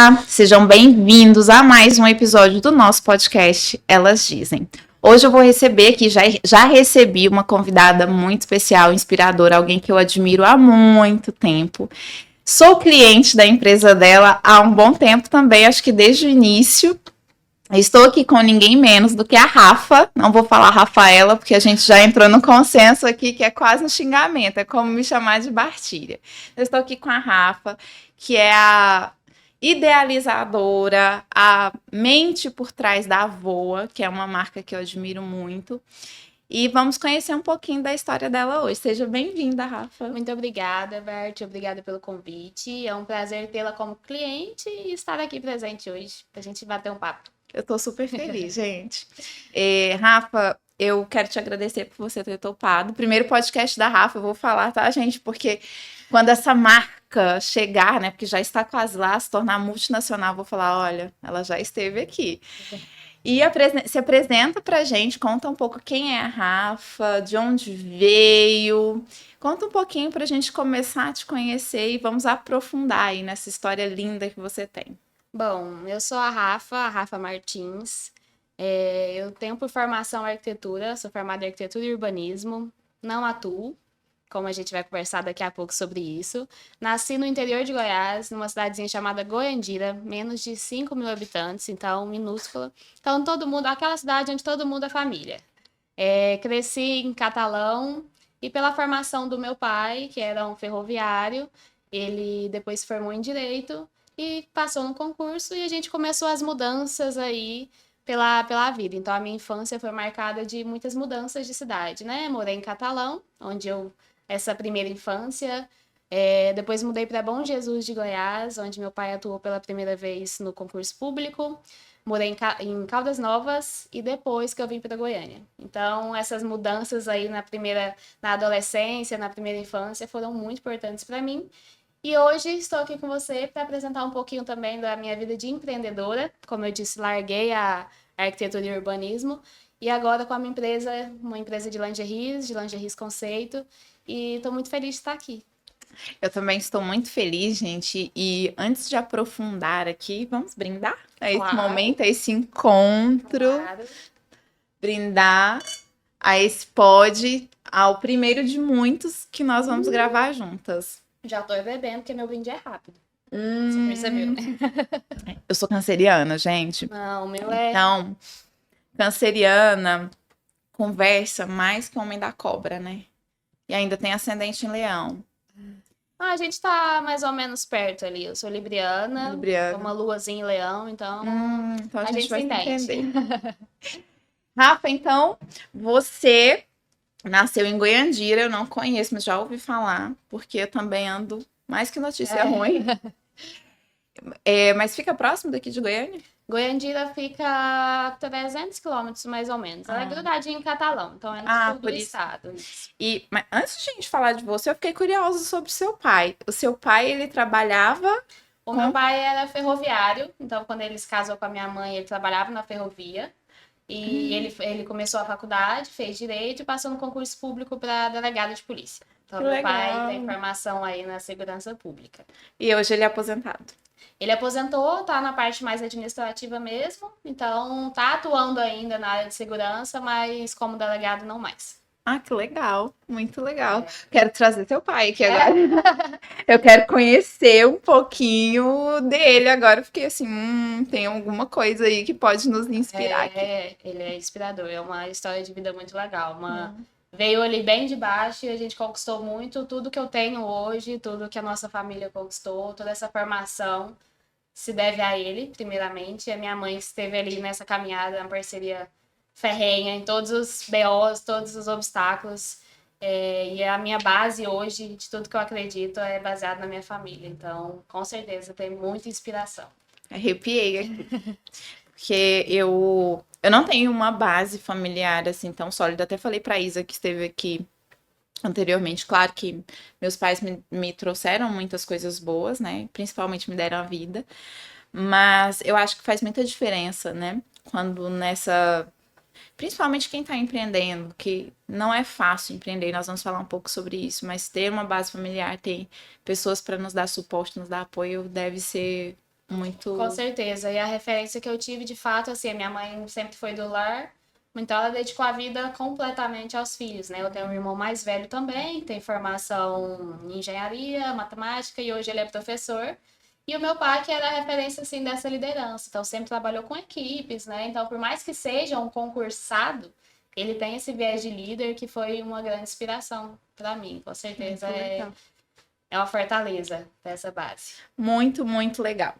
Olá, sejam bem-vindos a mais um episódio do nosso podcast Elas Dizem. Hoje eu vou receber aqui, já recebi uma convidada muito especial, inspiradora, alguém que eu admiro há muito tempo. Sou cliente da empresa dela há um bom tempo também, acho que desde o início. Estou aqui com ninguém menos do que a Rafa, não vou falar Rafaela, porque a gente já entrou no consenso aqui que é quase um xingamento, é como me chamar de Bartilha. Eu estou aqui com a Rafa, que é a idealizadora, a mente por trás da Voa, que é uma marca que eu admiro muito. E vamos conhecer um pouquinho da história dela hoje. Seja bem-vinda, Rafa. Muito obrigada, Bert. Obrigada pelo convite. É um prazer tê-la como cliente e estar aqui presente hoje para a gente bater um papo. Eu tô super feliz, gente. Rafa, eu quero te agradecer por você ter topado. Primeiro podcast da Rafa, eu vou falar, tá, gente? Porque quando essa marca chegar, né, porque já está quase lá, se tornar multinacional, eu vou falar, olha, ela já esteve aqui. E se apresenta pra gente, conta um pouco quem é a Rafa, de onde veio. Conta um pouquinho pra gente começar a te conhecer e vamos aprofundar aí nessa história linda que você tem. Bom, eu sou a Rafa Martins. Eu tenho por formação arquitetura, sou formada em arquitetura e urbanismo. Não atuo, como a gente vai conversar daqui a pouco sobre isso. Nasci no interior de Goiás, numa cidadezinha chamada Goiandira, menos de 5 mil habitantes, então minúscula. Então todo mundo, aquela cidade onde todo mundo é família. Cresci em Catalão e pela formação do meu pai, que era um ferroviário, ele depois se formou em Direito e passou no concurso e a gente começou as mudanças aí pela vida. Então a minha infância foi marcada de muitas mudanças de cidade, né? Morei em Catalão, essa primeira infância. Depois mudei para Bom Jesus de Goiás, onde meu pai atuou pela primeira vez no concurso público. Morei em Caldas Novas e depois que eu vim para Goiânia. Então, essas mudanças aí na adolescência, na primeira infância, foram muito importantes para mim. E hoje estou aqui com você para apresentar um pouquinho também da minha vida de empreendedora. Como eu disse, larguei a arquitetura e urbanismo e agora com a minha empresa, uma empresa de lingeries conceito, e estou muito feliz de estar aqui. Eu também estou muito feliz, gente. E antes de aprofundar aqui, vamos brindar a esse momento, a esse encontro. Claro. Brindar a esse pod, ao primeiro de muitos que nós vamos gravar juntas. Já tô bebendo, porque meu brinde é rápido. Você percebeu, né? Eu sou canceriana, gente. Não, o meu é... Então, canceriana conversa mais que o homem da cobra, né? E ainda tem ascendente em leão. A gente tá mais ou menos perto ali. Eu sou libriana. Uma luazinha em leão, então... Então a gente vai se entender. entender. Rafa, então, você nasceu em Goiandira, eu não conheço, mas já ouvi falar, porque eu também ando mais que notícia ruim. Mas fica próximo daqui de Goiânia? Goiandira fica a 300 quilômetros, mais ou menos. Ela é grudadinha em Catalão, então é no sul do estado. Isso. Mas antes de a gente falar de você, eu fiquei curiosa sobre o seu pai. O seu pai, ele trabalhava... Meu pai era ferroviário, então quando ele se casou com a minha mãe, ele trabalhava na ferrovia. E ele começou a faculdade, fez direito e passou no concurso público para delegado de polícia. Então, meu pai tem formação aí na segurança pública. E hoje ele é aposentado? Ele aposentou, tá na parte mais administrativa mesmo, então tá atuando ainda na área de segurança, mas como delegado não mais. Ah, que legal, muito legal. Quero trazer seu pai aqui agora. Eu quero conhecer um pouquinho dele agora, porque assim, tem alguma coisa aí que pode nos inspirar aqui. Ele é inspirador, é uma história de vida muito legal. Veio ali bem de baixo e a gente conquistou muito, tudo que eu tenho hoje, tudo que a nossa família conquistou, toda essa formação se deve a ele, primeiramente. A minha mãe esteve ali nessa caminhada, na parceria ferrenha, em todos os BOs, todos os obstáculos. E a minha base hoje, de tudo que eu acredito, é baseado na minha família. Então, com certeza, tem muita inspiração. Arrepiei aqui. Porque eu não tenho uma base familiar assim tão sólida. Até falei pra Isa, que esteve aqui anteriormente. Claro que meus pais me trouxeram muitas coisas boas, né? Principalmente me deram a vida. Mas eu acho que faz muita diferença, né? Quando principalmente quem está empreendendo, que não é fácil empreender, nós vamos falar um pouco sobre isso, mas ter uma base familiar, ter pessoas para nos dar suporte, nos dar apoio, deve ser muito... Com certeza. E a referência que eu tive, de fato, assim, a minha mãe sempre foi do lar, então ela dedicou a vida completamente aos filhos, né? Eu tenho um irmão mais velho também, tem formação em engenharia, matemática, e hoje ele é professor. E o meu pai, que era a referência, assim, dessa liderança. Então, sempre trabalhou com equipes, né? Então, por mais que seja um concursado, ele tem esse viés de líder que foi uma grande inspiração para mim. Com certeza Muito legal. é uma fortaleza dessa base. Muito, muito legal.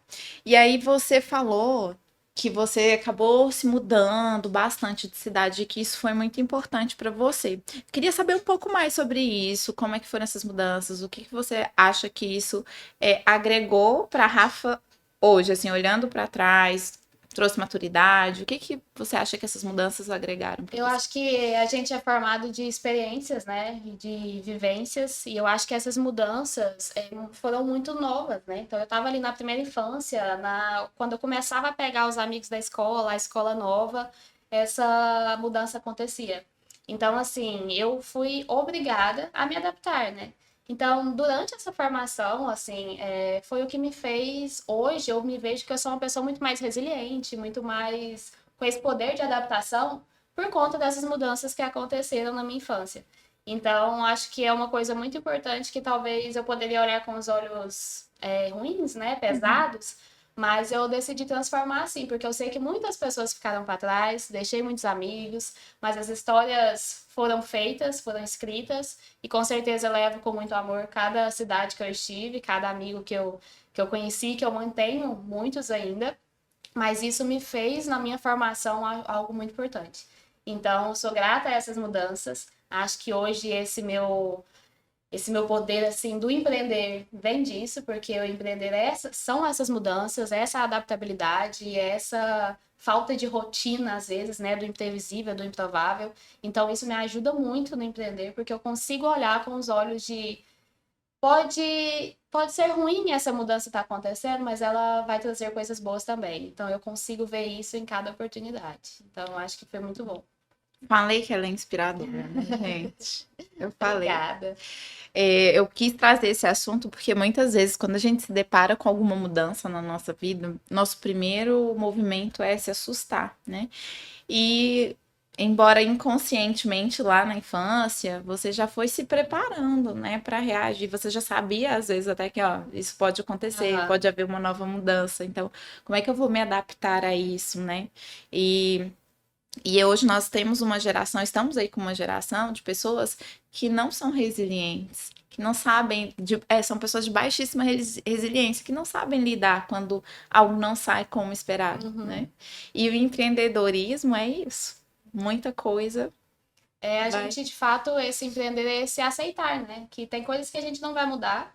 E aí você falou que você acabou se mudando bastante de cidade e que isso foi muito importante para você. Queria saber um pouco mais sobre isso, como é que foram essas mudanças, o que que você acha que isso agregou para a Rafa hoje, assim, olhando para trás, trouxe maturidade, o que que você acha que essas mudanças agregaram para Eu você? acho que a gente é formado de experiências, né, e de vivências, e eu acho que essas mudanças foram muito novas, né? Então eu estava ali na primeira infância, quando eu começava a pegar os amigos da escola, a escola nova, essa mudança acontecia. Então, assim, eu fui obrigada a me adaptar, né? Então, durante essa formação, assim, foi o que me fez, hoje eu me vejo que eu sou uma pessoa muito mais resiliente, muito mais com esse poder de adaptação, por conta dessas mudanças que aconteceram na minha infância. Então, acho que é uma coisa muito importante que talvez eu poderia olhar com os olhos ruins, né, pesados, mas eu decidi transformar assim, porque eu sei que muitas pessoas ficaram para trás, deixei muitos amigos, mas as histórias foram feitas, foram escritas, e com certeza eu levo com muito amor cada cidade que eu estive, cada amigo que eu conheci, que eu mantenho muitos ainda. Mas isso me fez, na minha formação, algo muito importante. Então, sou grata a essas mudanças. Acho que hoje esse meu poder assim do empreender vem disso, porque o empreender são essas mudanças, essa adaptabilidade, essa falta de rotina às vezes, né, do imprevisível, do improvável. Então, isso me ajuda muito no empreender, porque eu consigo olhar com os olhos de pode ser ruim essa mudança estar acontecendo, mas ela vai trazer coisas boas também. Então eu consigo ver isso em cada oportunidade. Então eu acho que foi muito bom. Falei que ela é inspiradora, né, gente? Eu falei. Obrigada. Eu quis trazer esse assunto porque muitas vezes, quando a gente se depara com alguma mudança na nossa vida, nosso primeiro movimento é se assustar, né? E, embora inconscientemente lá na infância, você já foi se preparando, né, para reagir. Você já sabia, às vezes, até que, ó, isso pode acontecer, Aham. pode haver uma nova mudança. Então, como é que eu vou me adaptar a isso, né? E e hoje nós temos uma geração, estamos aí com uma geração de pessoas que não são resilientes, que não sabem, são pessoas de baixíssima resiliência, que não sabem lidar quando algo não sai como esperado, Uhum. né? E o empreendedorismo é isso. Muita coisa A vai. gente, de fato, esse empreender é se aceitar, né? Que tem coisas que a gente não vai mudar.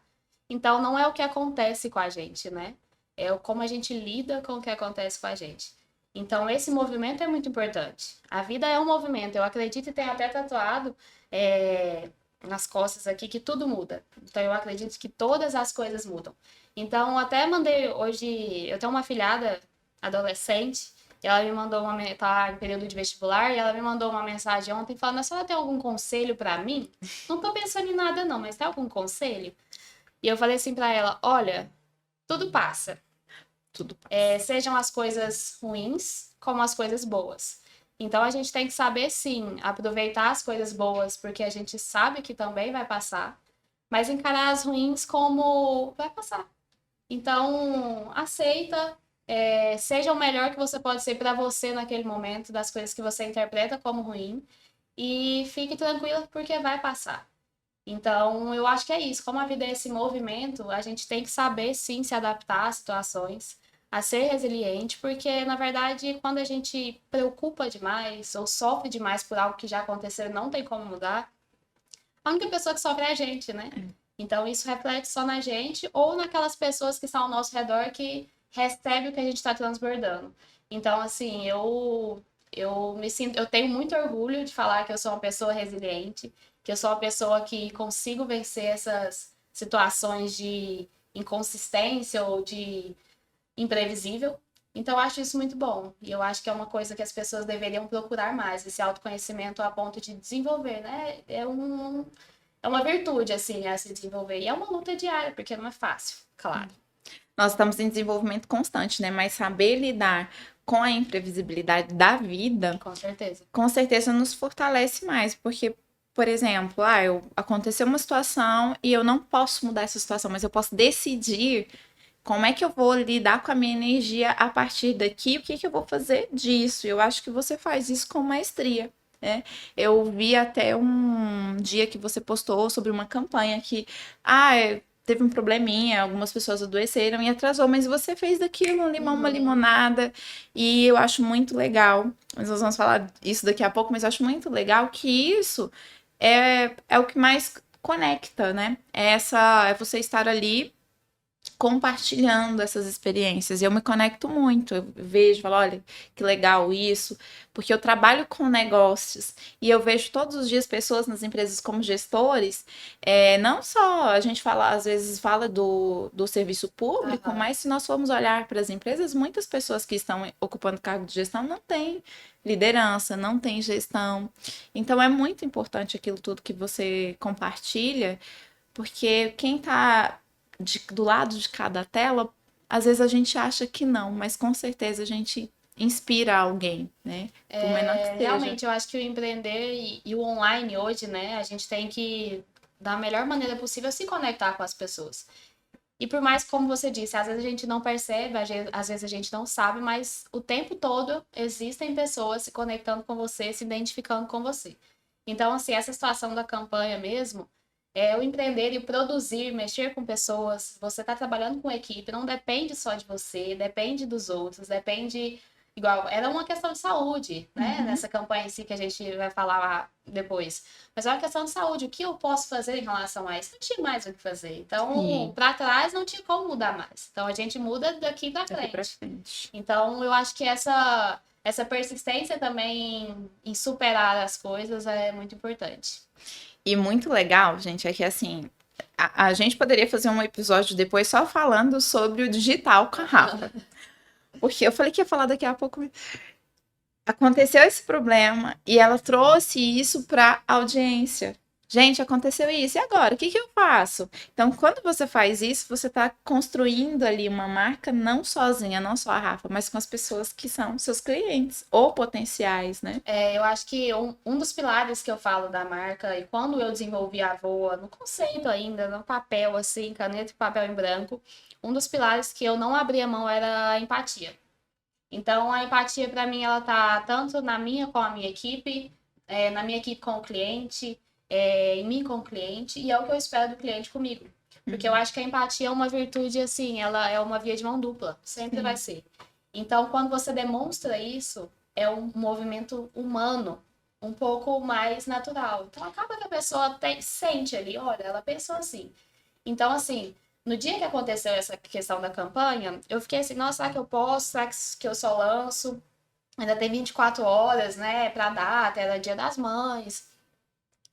Então, não é o que acontece com a gente, né? É como a gente lida com o que acontece com a gente. Então, esse movimento é muito importante. A vida é um movimento. Eu acredito e tenho até tatuado nas costas aqui que tudo muda. Então, eu acredito que todas as coisas mudam. Então, até mandei hoje. Eu tenho uma filhada adolescente. E ela me mandou tá em período de vestibular, e ela me mandou uma mensagem ontem falando: a senhora tem algum conselho para mim? Não tô pensando em nada, não, mas tem algum conselho? E eu falei assim para ela: olha, tudo passa. Tudo passa. Sejam as coisas ruins como as coisas boas. Então a gente tem que saber sim aproveitar as coisas boas, porque a gente sabe que também vai passar, mas encarar as ruins como vai passar. Então aceita, seja o melhor que você pode ser para você naquele momento, das coisas que você interpreta como ruim, e fique tranquila porque vai passar. Então, eu acho que é isso. Como a vida é esse movimento, a gente tem que saber sim se adaptar às situações, a ser resiliente, porque na verdade, quando a gente preocupa demais ou sofre demais por algo que já aconteceu e não tem como mudar, a única pessoa que sofre é a gente, né? Então, isso reflete só na gente ou naquelas pessoas que estão ao nosso redor que recebem o que a gente está transbordando. Então, assim, eu tenho muito orgulho de falar que eu sou uma pessoa resiliente, que eu sou uma pessoa que consigo vencer essas situações de inconsistência ou de imprevisível. Então, eu acho isso muito bom. E eu acho que é uma coisa que as pessoas deveriam procurar mais, esse autoconhecimento a ponto de desenvolver, né? É uma virtude, assim, a se desenvolver. E é uma luta diária, porque não é fácil, claro. Nós estamos em desenvolvimento constante, né? Mas saber lidar com a imprevisibilidade da vida, com certeza nos fortalece mais, porque, por exemplo, aconteceu uma situação e eu não posso mudar essa situação, mas eu posso decidir como é que eu vou lidar com a minha energia a partir daqui, o que que eu vou fazer disso. Eu acho que você faz isso com maestria. Né? Eu vi até um dia que você postou sobre uma campanha que, teve um probleminha, algumas pessoas adoeceram e atrasou, mas você fez daquilo um limão, uma limonada, e eu acho muito legal. Mas nós vamos falar isso daqui a pouco, mas eu acho muito legal que isso é o que mais conecta, né? É você estar ali compartilhando essas experiências. E eu me conecto muito, eu vejo, falo, olha, que legal isso, porque eu trabalho com negócios e eu vejo todos os dias pessoas nas empresas como gestores, não só a gente fala, às vezes fala do serviço público, mas se nós formos olhar para as empresas, muitas pessoas que estão ocupando cargo de gestão não têm liderança, não têm gestão. Então é muito importante aquilo tudo que você compartilha, porque quem está do lado de cada tela, às vezes a gente acha que não, mas com certeza a gente inspira alguém, né? Por menor que seja. Realmente, eu acho que o empreender e o online hoje, né, a gente tem que, da melhor maneira possível, se conectar com as pessoas. E por mais, como você disse, às vezes a gente não percebe, às vezes a gente não sabe, mas o tempo todo existem pessoas se conectando com você, se identificando com você. Então, assim, essa situação da campanha mesmo, o empreender e o produzir, mexer com pessoas, você está trabalhando com equipe, não depende só de você, depende dos outros, depende. Igual, era uma questão de saúde, né? Nessa campanha em si que a gente vai falar depois. Mas é uma questão de saúde. O que eu posso fazer em relação a isso? Não tinha mais o que fazer. Então, para trás não tinha como mudar mais. Então, a gente muda daqui para frente. Então, eu acho que essa persistência também em superar as coisas é muito importante. E muito legal, gente, é que assim, a gente poderia fazer um episódio depois só falando sobre o digital com a Rafa. Porque eu falei que ia falar daqui a pouco. Aconteceu esse problema e ela trouxe isso para audiência. Gente, aconteceu isso. E agora? O que que eu faço? Então, quando você faz isso, você está construindo ali uma marca não sozinha, não só a Rafa, mas com as pessoas que são seus clientes ou potenciais, né? Eu acho que um dos pilares que eu falo da marca, e quando eu desenvolvi a Voa, no conceito ainda, no papel, assim, caneta e papel em branco, um dos pilares que eu não abria mão era a empatia. Então, a empatia, para mim, ela tá tanto na minha com a minha equipe, na minha equipe com o cliente, em mim com o cliente, e é o que eu espero do cliente comigo. Porque eu acho que a empatia é uma virtude, assim, ela é uma via de mão dupla, sempre vai ser. Então, quando você demonstra isso, é um movimento humano, um pouco mais natural. Então, acaba que a pessoa sente ali, olha, ela pensou assim. Então, assim, no dia que aconteceu essa questão da campanha, eu fiquei assim, nossa, será que eu posso? Será que eu só lanço? Ainda tem 24 horas, né, pra data, era Dia das Mães.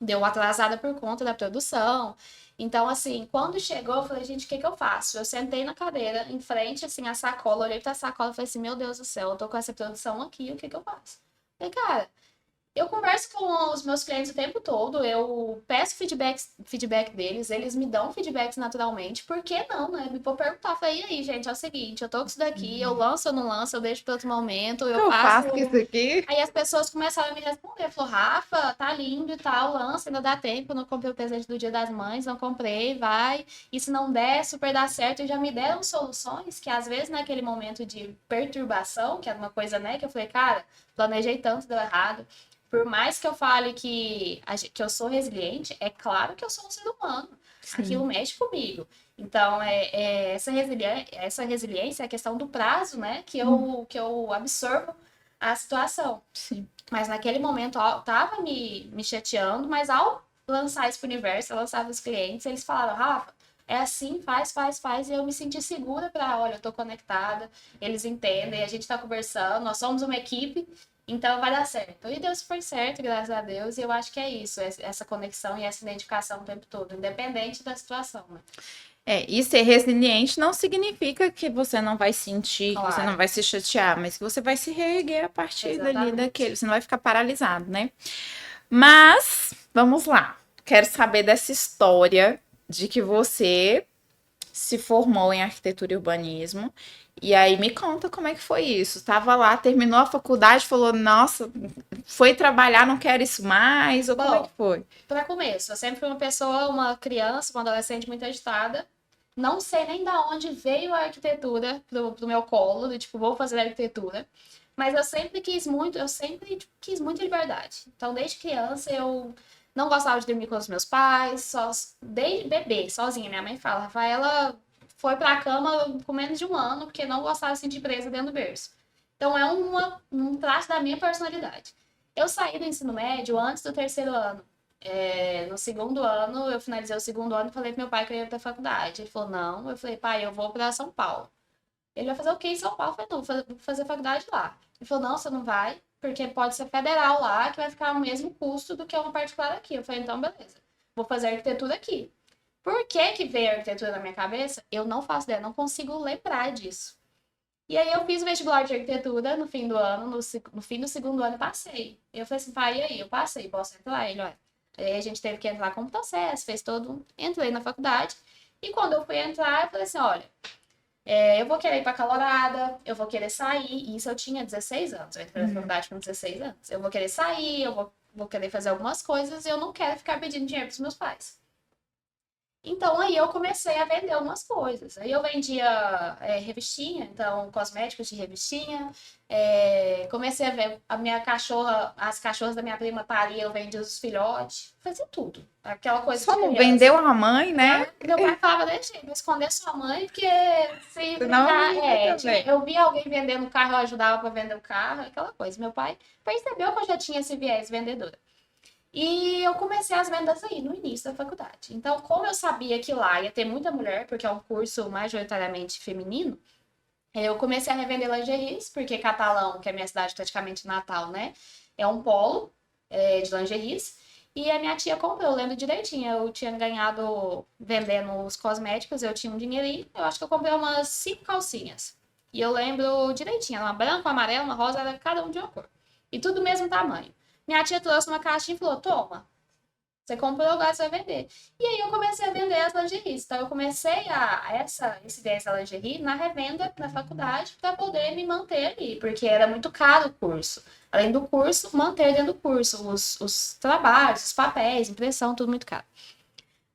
Deu atrasada por conta da produção. Então, assim, quando chegou, eu falei, gente, o que que eu faço? Eu sentei na cadeira, em frente, assim, à sacola, olhei pra sacola e falei assim, meu Deus do céu, eu tô com essa produção aqui, o que que eu faço? Falei, cara, eu converso com os meus clientes o tempo todo, eu peço feedback deles, eles me dão feedbacks naturalmente, por que não, né? Me vou perguntar, falei, e aí, gente, é o seguinte, eu tô com isso daqui, eu lanço ou não lanço, eu deixo para outro momento, eu faço... com isso aqui? Aí as pessoas começaram a me responder, falou, Rafa, tá lindo e tal, lança, ainda dá tempo, eu não comprei o presente do Dia das Mães, não comprei, vai, e se não der, super dá certo, e já me deram soluções que às vezes naquele momento de perturbação, que era uma coisa, né, que eu falei, cara, planejei tanto, deu errado. Por mais que eu fale que eu sou resiliente, é claro que eu sou um ser humano. Sim. Aquilo mexe comigo. Então, essa resiliência é a questão do prazo, né? Que eu absorvo a situação. Sim. Mas naquele momento, tava me chateando, mas ao lançar isso pro universo, eu lançava os clientes, eles falaram, Rafa, é assim, faz, e eu me senti segura olha, eu tô conectada, eles entendem, a gente tá conversando, nós somos uma equipe, então vai dar certo. E deu super certo, graças a Deus, e eu acho que é isso, essa conexão e essa identificação o tempo todo, independente da situação, né? E ser resiliente não significa que você não vai sentir, Claro. Que você não vai se chatear, mas que você vai se reerguer a partir dali daquele, você não vai ficar paralisado, né? Mas, vamos lá. Quero saber dessa história de que você se formou em arquitetura e urbanismo. E aí me conta como é que foi isso. Tava lá, terminou a faculdade, falou, nossa, foi trabalhar, não quero isso mais, ou como é Bom, que foi? para começo, eu sempre fui uma pessoa, uma criança, uma adolescente muito agitada. Não sei nem da onde veio a arquitetura pro meu colo, de tipo, vou fazer arquitetura. Mas eu sempre tipo, quis muita liberdade. Então, desde criança, eu não gostava de dormir com os meus pais, desde bebê, sozinha. Minha mãe fala, Rafaela foi pra cama com menos de um ano, porque não gostava de sentir presa dentro do berço. Então, é um traço da minha personalidade. Eu saí do ensino médio antes do terceiro ano. No segundo ano, eu finalizei o segundo ano e falei pro meu pai que eu ia pra faculdade. Ele falou, não. Eu falei, pai, eu vou pra São Paulo. Ele vai fazer o quê em São Paulo? Eu falei, não, vou fazer faculdade lá. Ele falou, não, você não vai, porque pode ser federal lá, que vai ficar o mesmo custo do que uma particular aqui. Eu falei, então, beleza. Vou fazer arquitetura aqui. Por que que veio a arquitetura na minha cabeça? Eu não faço ideia, não consigo lembrar disso. E aí eu fiz o vestibular de arquitetura no fim do ano, no fim do segundo ano passei. Eu falei assim, pai, e aí? Eu passei, posso entrar? Ele, olha. Aí a gente teve que entrar como processo, fez todo. Entrei na faculdade. E quando eu fui entrar, eu falei assim, olha, eu vou querer ir pra calorada, eu vou querer sair. E isso eu tinha 16 anos, eu entrei na faculdade com 16 anos. Eu vou querer sair, vou querer fazer algumas coisas e eu não quero ficar pedindo dinheiro pros meus pais. Então aí eu comecei a vender umas coisas. Aí eu vendia revistinha, então cosméticos de revistinha. Comecei a ver a minha cachorra, as cachorras da minha prima pariam, eu vendia os filhotes, fazia tudo. Aquela coisa Só de não criança. vendeu a mãe, né? Meu pai falava desse jeito, não esconder sua mãe, porque se Não, brincar, também. eu via alguém vendendo o carro, eu ajudava para vender o carro, aquela coisa. Meu pai percebeu que eu já tinha esse viés vendedora. E eu comecei as vendas aí, no início da faculdade. Então, como eu sabia que lá ia ter muita mulher, porque é um curso majoritariamente feminino, eu comecei a revender lingeries, porque Catalão, que é minha cidade praticamente natal, né? É um polo de lingeries. E a minha tia comprou, eu lembro direitinho. Eu tinha ganhado vendendo os cosméticos, eu tinha um dinheirinho. Eu acho que eu comprei umas 5 calcinhas. E eu lembro direitinho, uma branca, uma amarela, uma rosa, era cada um de uma cor. E tudo do mesmo tamanho. Minha tia trouxe uma caixinha e falou: toma, você comprou, agora você vai vender. E aí eu comecei a vender as lingeries. Então eu comecei esse 10 da lingerie na revenda na faculdade para poder me manter ali, porque era muito caro o curso. Além do curso, manter dentro do curso os trabalhos, os papéis, impressão, tudo muito caro.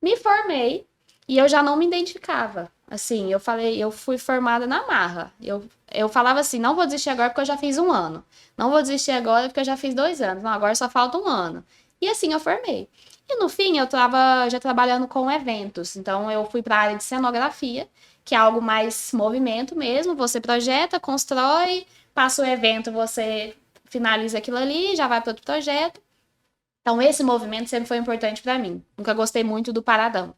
Me formei e eu já não me identificava. Assim, eu fui formada na marra. Eu falava assim, não vou desistir agora porque eu já fiz um ano. Não vou desistir agora porque eu já fiz 2 anos. Não, agora só falta um ano. E assim eu formei. E no fim, eu estava já trabalhando com eventos. Então, eu fui para a área de cenografia, que é algo mais movimento mesmo. Você projeta, constrói, passa o evento, você finaliza aquilo ali, já vai para outro projeto. Então, esse movimento sempre foi importante para mim. Nunca gostei muito do paradão.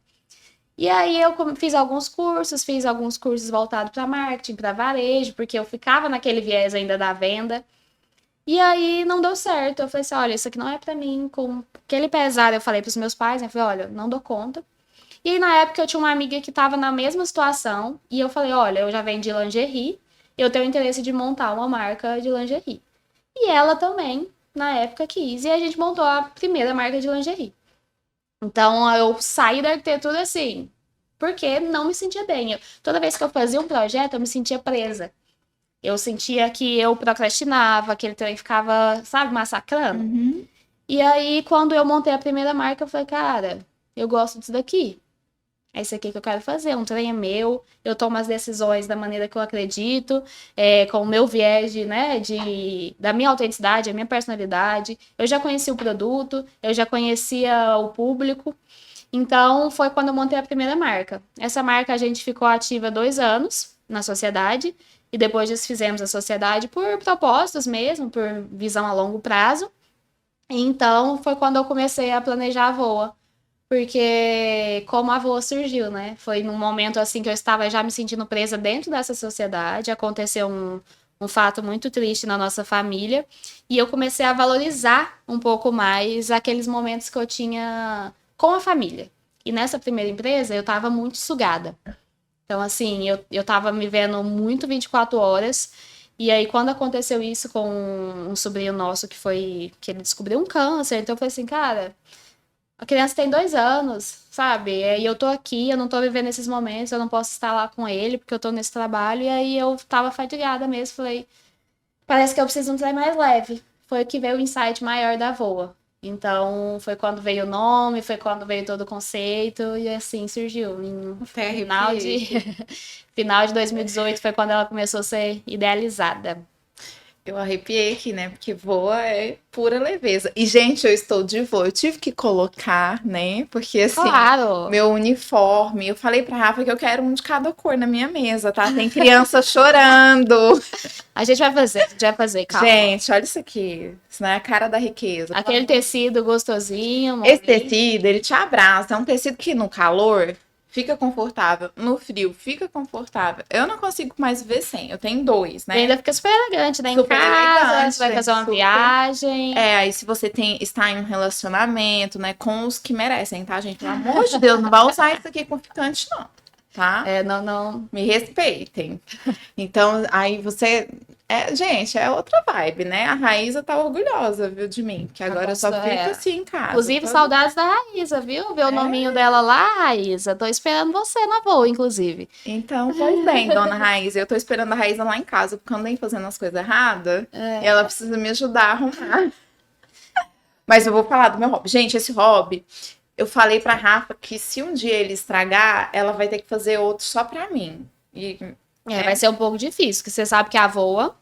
E aí, eu fiz alguns cursos voltados para marketing, para varejo, porque eu ficava naquele viés ainda da venda. E aí não deu certo. Eu falei assim: olha, isso aqui não é pra mim. Com aquele pesar, eu falei pros meus pais, né? Eu falei: olha, não dou conta. E aí, na época, eu tinha uma amiga que tava na mesma situação. E eu falei: olha, eu já vendi lingerie. Eu tenho interesse de montar uma marca de lingerie. E ela também, na época, quis. E a gente montou a primeira marca de lingerie. Então, eu saí da arquitetura assim, porque não me sentia bem. Toda vez que eu fazia um projeto, eu me sentia presa. Eu sentia que eu procrastinava, que ele também ficava, sabe, massacrando. Uhum. E aí, quando eu montei a primeira marca, eu falei, cara, eu gosto disso daqui. É isso aqui que eu quero fazer. Um trem é meu, eu tomo as decisões da maneira que eu acredito, com o meu viés né, da minha autenticidade, a minha personalidade. Eu já conhecia o produto, eu já conhecia o público. Então, foi quando eu montei a primeira marca. Essa marca a gente ficou ativa 2 anos na sociedade, e depois desfizemos a sociedade por propósitos mesmo, por visão a longo prazo. Então, foi quando eu comecei a planejar a Voa. Porque como a Voa surgiu, né? Foi num momento assim que eu estava já me sentindo presa dentro dessa sociedade. Aconteceu um fato muito triste na nossa família. E eu comecei a valorizar um pouco mais aqueles momentos que eu tinha com a família. E nessa primeira empresa, eu estava muito sugada. Então, assim, eu tava me vendo muito 24 horas. E aí, quando aconteceu isso com um sobrinho nosso, que ele descobriu um câncer, então eu falei assim, cara, A criança tem 2 anos, sabe? E eu tô aqui, eu não tô vivendo esses momentos, eu não posso estar lá com ele, porque eu tô nesse trabalho. E aí eu tava fatigada mesmo, falei, parece que eu preciso de um trem mais leve. Foi que veio o insight maior da Voa. Então, foi quando veio o nome, foi quando veio todo o conceito, e assim surgiu. Em final de, final de 2018 foi quando ela começou a ser idealizada. Eu arrepiei aqui, né? Porque voa é pura leveza. E, gente, eu estou de voa. Eu tive que colocar, né? Porque, assim, Claro! meu uniforme. Eu falei pra Rafa que eu quero um de cada cor na minha mesa, tá? Tem criança chorando. A gente vai fazer, calma. Gente, olha isso aqui. Isso não é a cara da riqueza. Aquele tecido gostosinho. Esse tecido, ele te abraça. É um tecido que no calor fica confortável, no frio fica confortável. Eu não consigo mais viver sem. Eu tenho 2, né? E ainda fica super elegante, né? Super em casa, elegante, você vai fazer uma super. viagem. É, aí se você está em um relacionamento, né, com os que merecem, tá, gente? Pelo amor de Deus, não vai usar isso aqui com ficante, não, tá? É, não. Me respeitem. Então, aí você... gente, é outra vibe, né? A Raíza tá orgulhosa, viu, de mim. Que agora eu só fico assim em casa. Inclusive, saudades da Raíza, viu? Ver o nominho dela lá, Raíza. Tô esperando você na Voa, inclusive. Então, pois bem, dona Raíza. Eu tô esperando a Raíza lá em casa, porque eu andei fazendo as coisas erradas. E ela precisa me ajudar a arrumar. Mas eu vou falar do meu hobby. Gente, esse hobby... Eu falei pra Rafa que se um dia ele estragar, ela vai ter que fazer outro só pra mim. Vai ser um pouco difícil, porque você sabe que a Voa,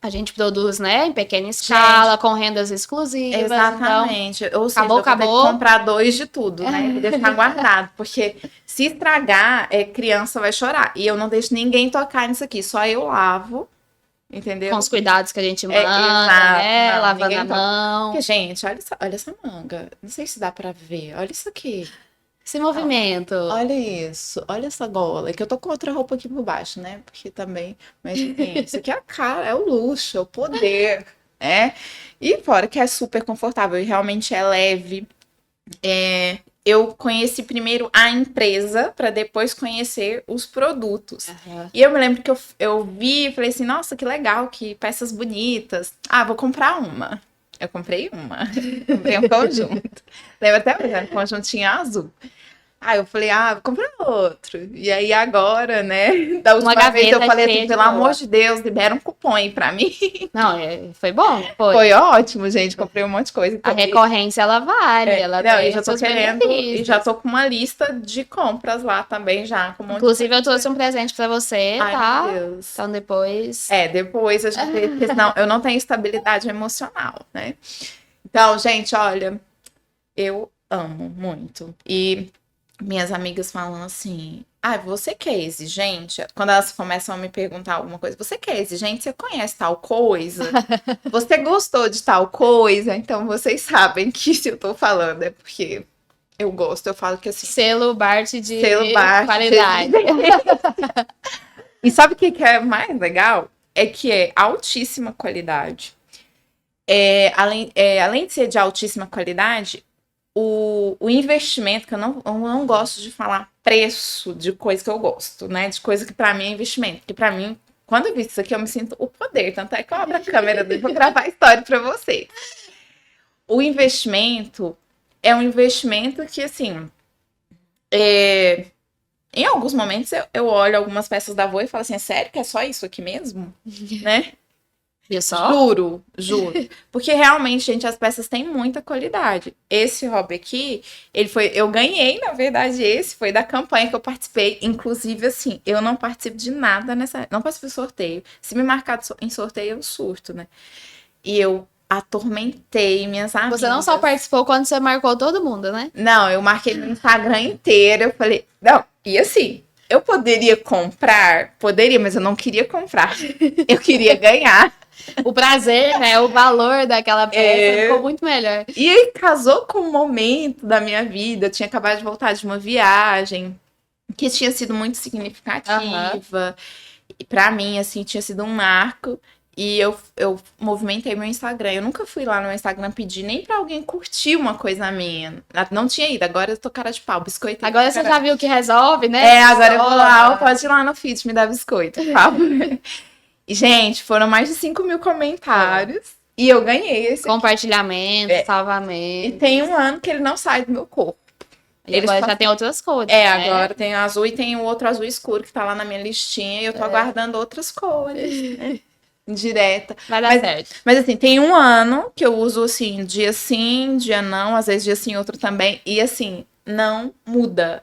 a gente produz, né, em pequena escala, com rendas exclusivas. Exatamente. Então, ou seja, eu vou ter que comprar 2 de tudo, né? E deixar guardado. Porque se estragar, criança vai chorar. E eu não deixo ninguém tocar nisso aqui. Só eu lavo. Entendeu? Com os cuidados que a gente manda, né? Lavando a mão. Porque, gente, olha essa manga. Não sei se dá pra ver. Olha isso aqui. Esse movimento. Olha isso. Olha essa gola. Que eu tô com outra roupa aqui por baixo, né? Porque também... Mas, enfim, isso aqui é a cara, é o luxo, é o poder. E fora que é super confortável e realmente é leve. Eu conheci primeiro a empresa para depois conhecer os produtos. E eu me lembro que eu vi e falei assim, nossa, que legal, que peças bonitas. Ah, vou comprar uma. Eu comprei uma. Comprei um conjunto. Lembro até hoje, era um conjuntinho azul. Aí eu falei, vou comprar outro. E aí agora, né, da última vez eu falei assim, pelo amor de Deus, libera um cupom aí pra mim. Não, foi bom. Foi ótimo, gente, comprei um monte de coisa. A recorrência, ela vale. Ela eu já tô querendo, e já tô com uma lista de compras lá também, já. Com um monte Inclusive, eu trouxe um presente pra você, tá? Meu Deus. Então, depois... depois a gente vê, porque senão eu não tenho estabilidade emocional, né? Então, gente, olha, eu amo muito. E... minhas amigas falam assim, você que é exigente? Quando elas começam a me perguntar alguma coisa, você que é exigente? Você conhece tal coisa? Você gostou de tal coisa? Então vocês sabem que se eu tô falando é porque eu gosto. Eu falo que assim... Selo Bart de qualidade. E sabe o que é mais legal? É que é altíssima qualidade. Além de ser de altíssima qualidade... O investimento, que eu não gosto de falar preço de coisa que eu gosto, né? De coisa que pra mim é investimento. Porque pra mim, quando eu vi isso aqui, eu me sinto o poder. Tanto é que eu abro a câmera e vou gravar a história pra vocês. O investimento é um investimento que, assim... em alguns momentos, eu olho algumas peças da Voa e falo assim, é sério que é só isso aqui mesmo? Né? E só? Juro. Porque realmente, gente, as peças têm muita qualidade. Esse hobby aqui, eu ganhei, na verdade, esse foi da campanha que eu participei. Inclusive, assim, eu não participo de nada não participo de sorteio. Se me marcar em sorteio, eu surto, né? E eu atormentei minhas amigas. Você não só participou quando você marcou todo mundo, né? Não, eu marquei meu Instagram inteiro. Eu falei, não, e assim... eu poderia comprar? Poderia, mas eu não queria comprar. Eu queria ganhar. O prazer, né? O valor daquela peça ficou muito melhor. E aí casou com um momento da minha vida. Eu tinha acabado de voltar de uma viagem que tinha sido muito significativa. E pra mim, assim, tinha sido um marco. E eu movimentei meu Instagram. Eu nunca fui lá no meu Instagram pedir nem pra alguém curtir uma coisa minha. Não tinha ido. Agora eu tô cara de pau, biscoito. Agora você já viu que resolve, né? Agora eu vou lá, pode ir lá no feed me dar biscoito, por favor. E, gente, foram mais de 5.000 comentários. E eu ganhei esse aqui. Compartilhamento, salvamento. E tem um ano que ele não sai do meu corpo. E agora já tem outras cores. Agora tem o azul e tem o outro azul escuro que tá lá na minha listinha e eu tô aguardando outras cores, né? Indireta. Vai dar certo. Mas assim, tem um ano que eu uso assim, dia sim, dia não, às vezes dia sim, outro também. E assim, não muda.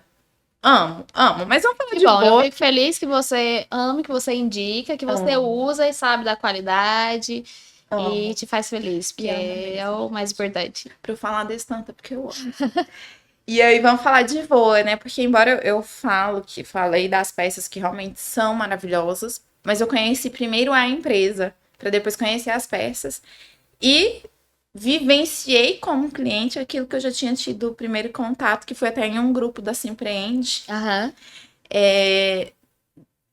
Amo, mas vamos falar de boa. Eu fico feliz que você ama, que você indica, que você usa e sabe da qualidade. E te faz feliz, porque é o mais importante. Pra eu falar desse tanto, é porque eu amo. E aí vamos falar de voa, né? Porque embora eu falei das peças que realmente são maravilhosas, mas eu conheci primeiro a empresa, para depois conhecer as peças. E vivenciei como cliente aquilo que eu já tinha tido o primeiro contato, que foi até em um grupo da Simpreende.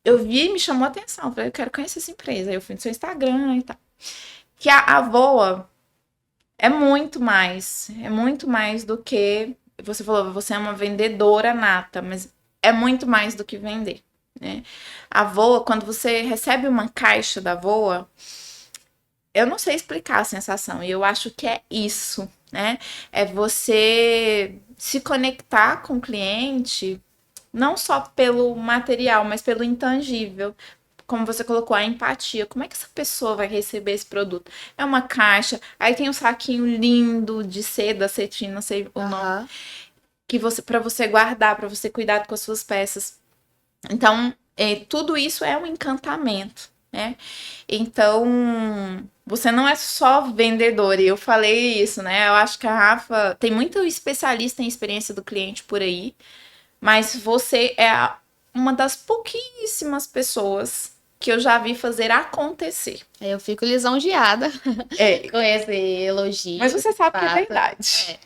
Eu vi e me chamou a atenção. Falei, eu quero conhecer essa empresa. Aí eu fui no seu Instagram e tal. Que a Voa é muito mais do que você falou, você é uma vendedora nata, mas é muito mais do que vender, né? A Voa, quando você recebe uma caixa da Voa, eu não sei explicar a sensação, e eu acho que é isso, né? É você se conectar com o cliente, não só pelo material, mas pelo intangível. Como você colocou, a empatia. Como é que essa pessoa vai receber esse produto? É uma caixa, aí tem um saquinho lindo de seda, cetim, não sei o nome, que para você guardar, para você cuidar com as suas peças. Então, tudo isso é um encantamento, né? Então, você não é só vendedor, e eu falei isso, né? Eu acho que a Rafa tem muito especialista em experiência do cliente por aí, mas você é uma das pouquíssimas pessoas que eu já vi fazer acontecer. Eu fico lisonjeada com esse elogio. Mas você sabe que é verdade.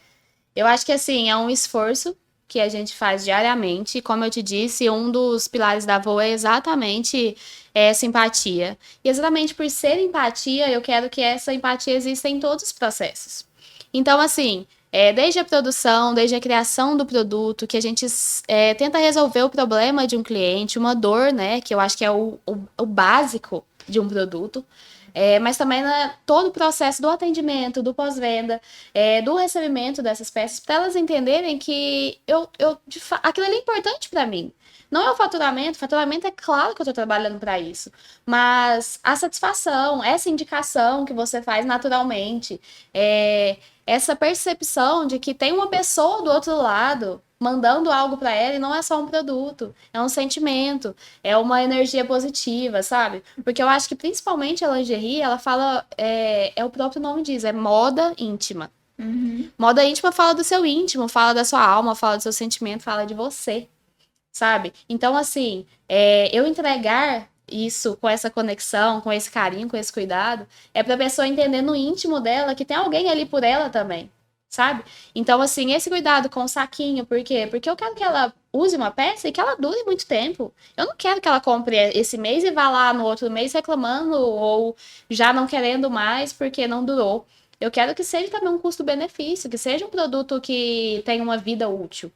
Eu acho que, assim, é um esforço que a gente faz diariamente. Como eu te disse, um dos pilares da Voa é exatamente essa empatia. E exatamente por ser empatia, eu quero que essa empatia exista em todos os processos. Então, assim, desde a produção, desde a criação do produto, que a gente tenta resolver o problema de um cliente, uma dor, né? Que eu acho que é o básico de um produto. Mas também todo o processo do atendimento, do pós-venda, do recebimento dessas peças, para elas entenderem que aquilo ali é importante para mim. Não é o faturamento é claro que eu estou trabalhando para isso, mas a satisfação, essa indicação que você faz naturalmente, essa percepção de que tem uma pessoa do outro lado mandando algo para ela e não é só um produto, é um sentimento, é uma energia positiva, sabe? Porque eu acho que principalmente a lingerie, ela fala, o próprio nome diz, é moda íntima. Moda íntima fala do seu íntimo, fala da sua alma, fala do seu sentimento, fala de você, sabe? Então, assim, eu entregar isso com essa conexão, com esse carinho, com esse cuidado, é pra pessoa entender no íntimo dela que tem alguém ali por ela também, sabe? Então, assim, esse cuidado com o saquinho, por quê? Porque eu quero que ela use uma peça e que ela dure muito tempo. Eu não quero que ela compre esse mês e vá lá no outro mês reclamando ou já não querendo mais porque não durou. Eu quero que seja também um custo-benefício, que seja um produto que tenha uma vida útil.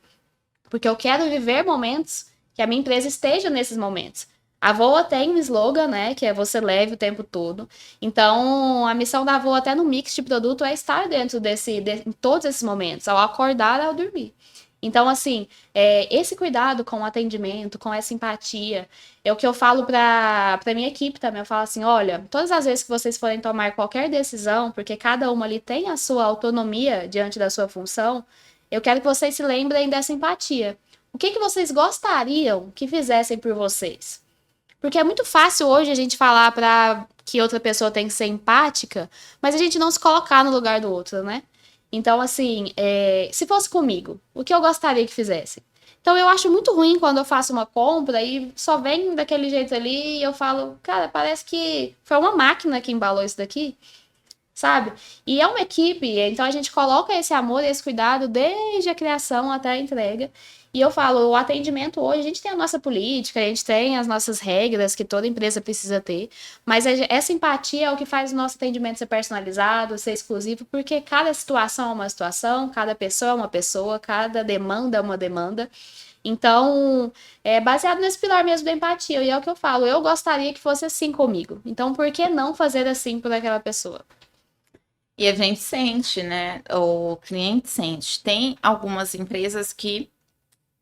Porque eu quero viver momentos que a minha empresa esteja nesses momentos. A Voa tem um slogan, né, que é você leve o tempo todo. Então, a missão da Voa até no mix de produto é estar dentro em todos esses momentos, ao acordar, ao dormir. Então, assim, esse cuidado com o atendimento, com essa empatia, é o que eu falo para minha equipe também. Eu falo assim, olha, todas as vezes que vocês forem tomar qualquer decisão, porque cada uma ali tem a sua autonomia diante da sua função, eu quero que vocês se lembrem dessa empatia. O que vocês gostariam que fizessem por vocês? Porque é muito fácil hoje a gente falar para que outra pessoa tem que ser empática, mas a gente não se colocar no lugar do outro, né? Então, assim, se fosse comigo, o que eu gostaria que fizessem? Então, eu acho muito ruim quando eu faço uma compra e só vem daquele jeito ali e eu falo, cara, parece que foi uma máquina que embalou isso daqui, sabe? E é uma equipe, então a gente coloca esse amor e esse cuidado desde a criação até a entrega. E eu falo, o atendimento hoje, a gente tem a nossa política, a gente tem as nossas regras que toda empresa precisa ter, mas essa empatia é o que faz o nosso atendimento ser personalizado, ser exclusivo, porque cada situação é uma situação, cada pessoa é uma pessoa, cada demanda é uma demanda. Então, é baseado nesse pilar mesmo da empatia, e é o que eu falo, eu gostaria que fosse assim comigo. Então, por que não fazer assim por aquela pessoa? E a gente sente, né? O cliente sente. Tem algumas empresas que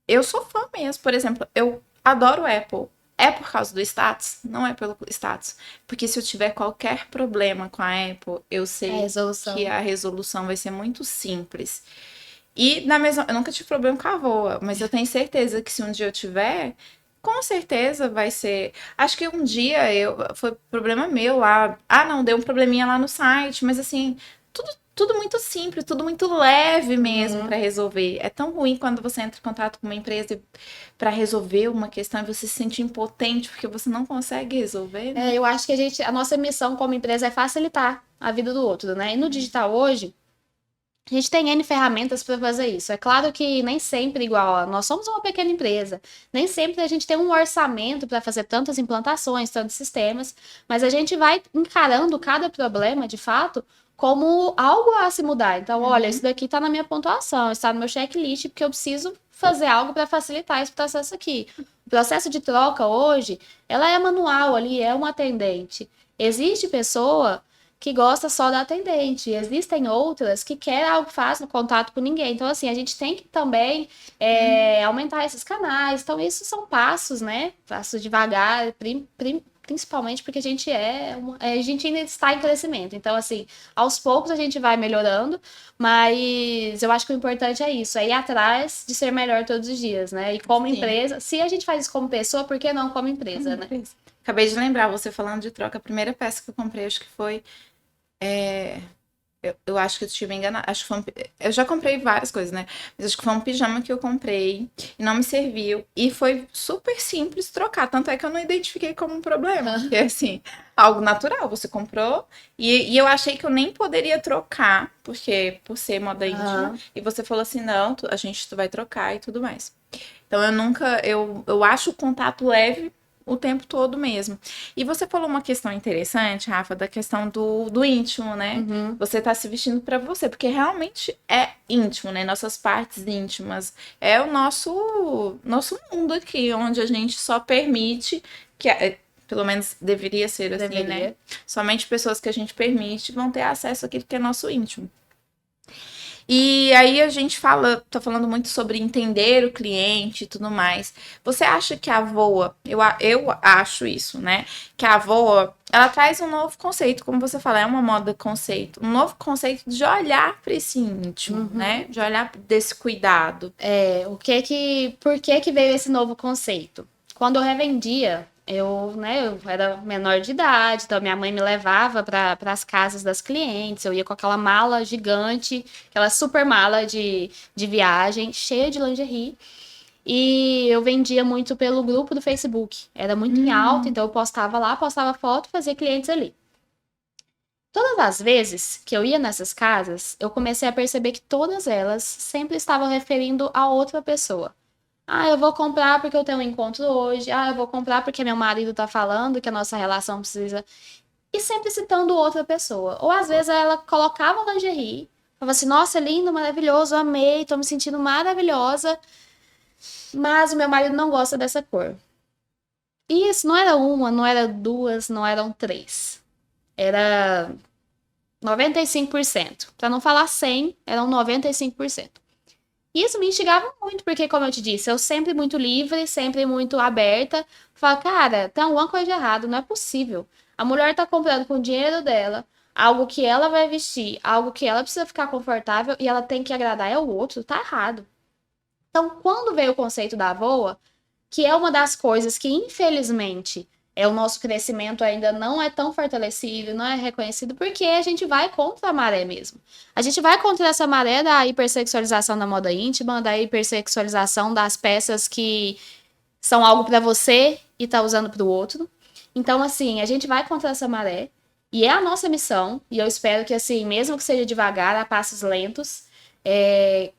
eu sou fã mesmo. Por exemplo, eu adoro o Apple. É por causa do status? Não é pelo status. Porque se eu tiver qualquer problema com a Apple, eu É a sei que resolução. a resolução vai ser muito simples. E na mesma, eu nunca tive problema com a Voa, mas eu tenho certeza que se um dia eu tiver, com certeza vai ser. Acho que um dia foi problema meu lá. Ah, não, deu um probleminha lá no site, mas assim, tudo muito simples, tudo muito leve mesmo Uhum. para resolver. É tão ruim quando você entra em contato com uma empresa para resolver uma questão e você se sente impotente porque você não consegue resolver, né? Eu acho que a nossa missão como empresa é facilitar a vida do outro, né? E no digital hoje, a gente tem N ferramentas para fazer isso. É claro que nem sempre igual, nós somos uma pequena empresa, nem sempre a gente tem um orçamento para fazer tantas implantações, tantos sistemas, mas a gente vai encarando cada problema, de fato, como algo a se mudar. Então, olha, isso daqui está na minha pontuação, está no meu checklist, porque eu preciso fazer algo para facilitar esse processo aqui. O processo de troca hoje, ela é manual ali, é um atendente. Existe pessoa que gosta só da atendente. Existem outras que querem algo fácil, no contato com ninguém. Então, assim, a gente tem que também aumentar esses canais. Então, isso são passos, né? Passos devagar, principalmente porque a gente a gente ainda está em crescimento. Então, assim, aos poucos a gente vai melhorando, mas eu acho que o importante é isso, é ir atrás de ser melhor todos os dias, né? E como Sim. empresa, se a gente faz isso como pessoa, por que não como empresa, né? Acabei de lembrar, você falando de troca, a primeira peça que eu comprei, acho que foi. Eu acho que eu estive enganada. Acho que foi eu já comprei várias coisas, né? Mas acho que foi um pijama que eu comprei e não me serviu. E foi super simples trocar. Tanto é que eu não identifiquei como um problema. Porque, assim, algo natural. Você comprou e eu achei que eu nem poderia trocar, porque por ser moda íntima. Aham. E você falou assim: não, a gente vai trocar e tudo mais. Então eu nunca. Eu acho o contato leve o tempo todo mesmo. E você falou uma questão interessante, Rafa, da questão do íntimo, né? Uhum. Você tá se vestindo para você, porque realmente é íntimo, né? Nossas partes íntimas. É o nosso mundo aqui, onde a gente só permite que. Pelo menos deveria ser assim, né? Deveria. Somente pessoas que a gente permite vão ter acesso àquilo que é nosso íntimo. E aí a gente tá falando muito sobre entender o cliente e tudo mais. Você acha que a Voa, eu acho isso, né? Que a Voa, ela traz um novo conceito, como você fala, é uma moda conceito, um novo conceito de olhar para esse íntimo, né? De olhar desse cuidado. Por que que veio esse novo conceito? Quando eu revendia, eu era menor de idade, então minha mãe me levava para as casas das clientes, eu ia com aquela mala gigante, aquela super mala de viagem, cheia de lingerie, e eu vendia muito pelo grupo do Facebook, era muito em alta, então eu postava lá, postava foto, fazia clientes ali. Todas as vezes que eu ia nessas casas, eu comecei a perceber que todas elas sempre estavam referindo a outra pessoa. Ah, eu vou comprar porque eu tenho um encontro hoje. Ah, eu vou comprar porque meu marido tá falando que a nossa relação precisa. E sempre citando outra pessoa. Ou às vezes ela colocava lingerie, falava assim: nossa, é lindo, maravilhoso, amei, tô me sentindo maravilhosa, mas o meu marido não gosta dessa cor. E isso não era uma, não era duas, não eram três. Era 95%. Para não falar 100, eram 95%. E isso me instigava muito, porque, como eu te disse, eu sempre muito livre, sempre muito aberta. Falo, cara, tem alguma coisa de errado, não é possível. A mulher tá comprando com o dinheiro dela algo que ela vai vestir, algo que ela precisa ficar confortável e ela tem que agradar ao outro, tá errado. Então, quando veio o conceito da Voa, que é uma das coisas que, infelizmente, o nosso crescimento ainda não é tão fortalecido, não é reconhecido, porque a gente vai contra a maré mesmo. A gente vai contra essa maré da hipersexualização da moda íntima, da hipersexualização das peças que são algo para você e tá usando para o outro. Então, assim, a gente vai contra essa maré e é a nossa missão, e eu espero que, assim, mesmo que seja devagar, a passos lentos,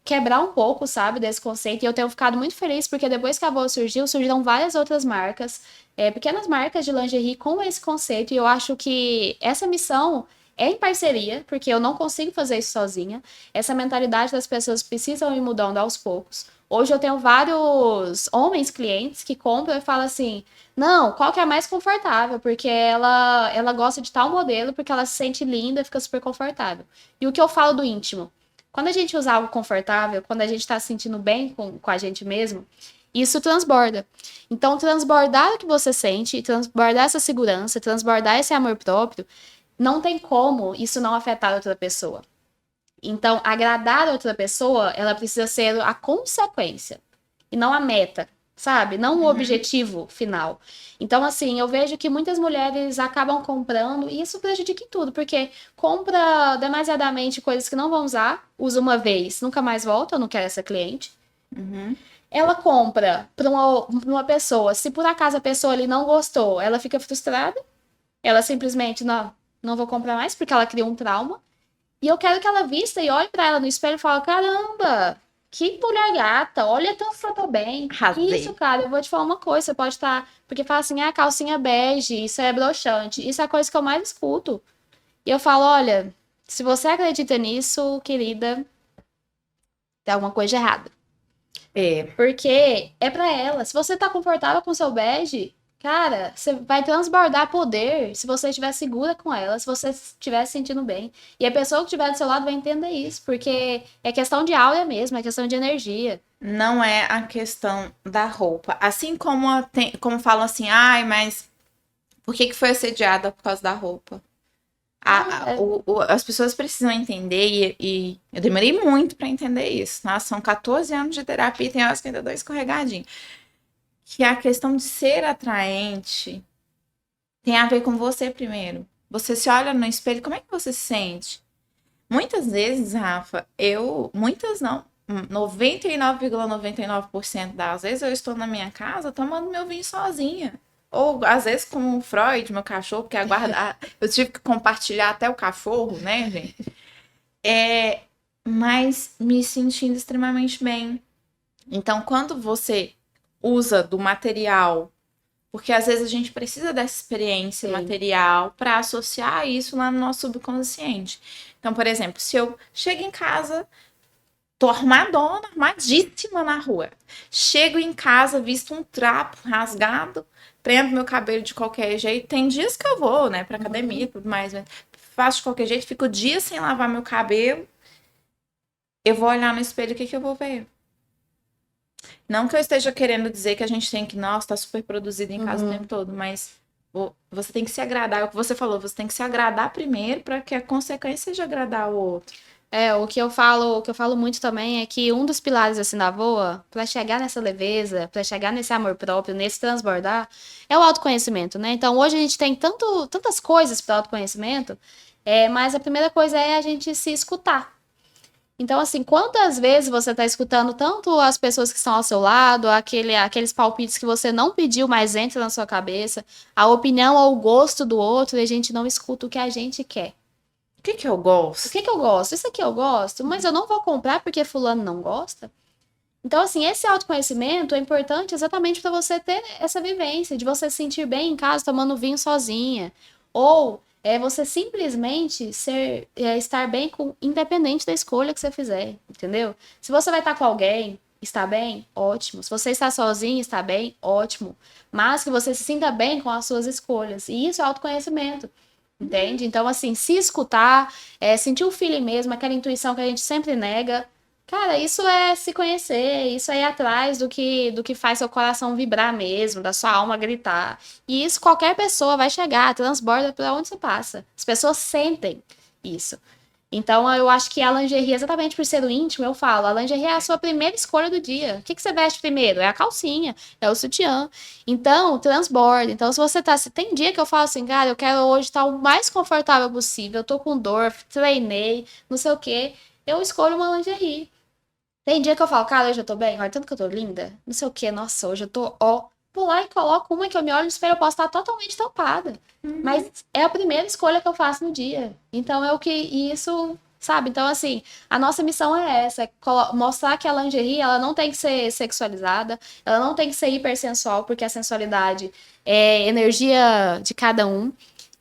quebrar um pouco, sabe, desse conceito. E eu tenho ficado muito feliz porque depois que a Voa surgiu, surgiram várias outras marcas, pequenas marcas de lingerie com esse conceito. E eu acho que essa missão é em parceria, porque eu não consigo fazer isso sozinha. Essa mentalidade das pessoas precisam ir mudando aos poucos. Hoje eu tenho vários homens clientes que compram e falam assim, não, qual que é a mais confortável? Porque ela gosta de tal modelo, porque ela se sente linda, fica super confortável. E o que eu falo do íntimo? Quando a gente usa algo confortável, quando a gente está se sentindo bem com a gente mesmo, isso transborda. Então, transbordar o que você sente, transbordar essa segurança, transbordar esse amor próprio, não tem como isso não afetar outra pessoa. Então, agradar a outra pessoa, ela precisa ser a consequência e não a meta, sabe? Não o objetivo final. Então, assim, eu vejo que muitas mulheres acabam comprando e isso prejudica em tudo, porque compra demasiadamente coisas que não vão usar, usa uma vez, nunca mais volta, eu não quero essa cliente. Ela compra para uma pessoa, se por acaso a pessoa ali não gostou, ela fica frustrada, ela simplesmente, não vou comprar mais, porque ela criou um trauma. E eu quero que ela vista e olhe pra ela no espelho e fale, caramba, que mulher gata, olha tanto que eu tô bem. Arrasei. Isso, cara, eu vou te falar uma coisa, você pode estar... Porque fala assim, calcinha bege, isso é broxante. Isso é a coisa que eu mais escuto. E eu falo, olha, se você acredita nisso, querida, tem alguma coisa errada. Porque é pra ela. Se você tá confortável com o seu bege, cara, você vai transbordar poder se você estiver segura com ela, se você estiver se sentindo bem. E a pessoa que estiver do seu lado vai entender isso, porque é questão de aura mesmo, é questão de energia. Não é a questão da roupa. Assim como falam assim, ai, mas por que foi assediada por causa da roupa? As pessoas precisam entender, e eu demorei muito para entender isso. Nossa, são 14 anos de terapia e tem horas que ainda dou escorregadinho. Que a questão de ser atraente tem a ver com você primeiro. Você se olha no espelho, como é que você se sente? Muitas vezes, Rafa, muitas não, 99,99% das vezes eu estou na minha casa tomando meu vinho sozinha. Ou às vezes com o Freud, meu cachorro, porque eu tive que compartilhar até o cachorro, né, gente? Mas me sentindo extremamente bem. Então, quando você usa do material, porque às vezes a gente precisa dessa experiência material para associar isso lá no nosso subconsciente. Então, por exemplo, se eu chego em casa, tô armadíssima na rua. Chego em casa, visto um trapo rasgado, prendo meu cabelo de qualquer jeito. Tem dias que eu vou, né, pra academia e tudo mais, mas faço de qualquer jeito, fico dias sem lavar meu cabelo. Eu vou olhar no espelho, o que eu vou ver? Não que eu esteja querendo dizer que a gente tem que, nossa, tá super produzido em casa o tempo todo, mas você tem que se agradar. É o que você falou, você tem que se agradar primeiro para que a consequência seja agradar o outro. O que eu falo muito também é que um dos pilares assim da voa, para chegar nessa leveza, para chegar nesse amor próprio, nesse transbordar, é o autoconhecimento, né? Então hoje a gente tem tantas coisas para autoconhecimento, mas a primeira coisa é a gente se escutar. Então, assim, quantas vezes você está escutando tanto as pessoas que estão ao seu lado, aqueles palpites que você não pediu, mas entra na sua cabeça, a opinião ou o gosto do outro, e a gente não escuta o que a gente quer. O que eu gosto? O que eu gosto? Isso aqui eu gosto, mas eu não vou comprar porque fulano não gosta. Então, assim, esse autoconhecimento é importante exatamente para você ter essa vivência, de você se sentir bem em casa tomando vinho sozinha. Ou você simplesmente estar bem independente da escolha que você fizer, entendeu? Se você vai estar com alguém, está bem? Ótimo. Se você está sozinho, está bem? Ótimo. Mas que você se sinta bem com as suas escolhas. E isso é autoconhecimento. Entende? Então, assim, se escutar, sentir o feeling mesmo, aquela intuição que a gente sempre nega, cara, isso é se conhecer, isso é ir atrás do que faz seu coração vibrar mesmo, da sua alma gritar. E isso qualquer pessoa vai chegar, transborda pra onde você passa. As pessoas sentem isso. Então, eu acho que a lingerie, exatamente por ser o íntimo, eu falo, a lingerie é a sua primeira escolha do dia. O que você veste primeiro? É a calcinha, é o sutiã. Então, transborda. Então, se você tá... Se tem dia que eu falo assim, cara, eu quero hoje estar o mais confortável possível, eu tô com dor, treinei, não sei o quê, eu escolho uma lingerie. Tem dia que eu falo, cara, hoje eu tô bem, olha tanto que eu tô linda, não sei o quê, nossa, hoje eu tô, vou lá e coloco uma que eu me olho no espelho, eu posso estar totalmente tampada. Mas é a primeira escolha que eu faço no dia. Então é o que isso, sabe? Então, assim, a nossa missão é essa, mostrar que a lingerie, ela não tem que ser sexualizada, ela não tem que ser hipersensual, porque a sensualidade é energia de cada um.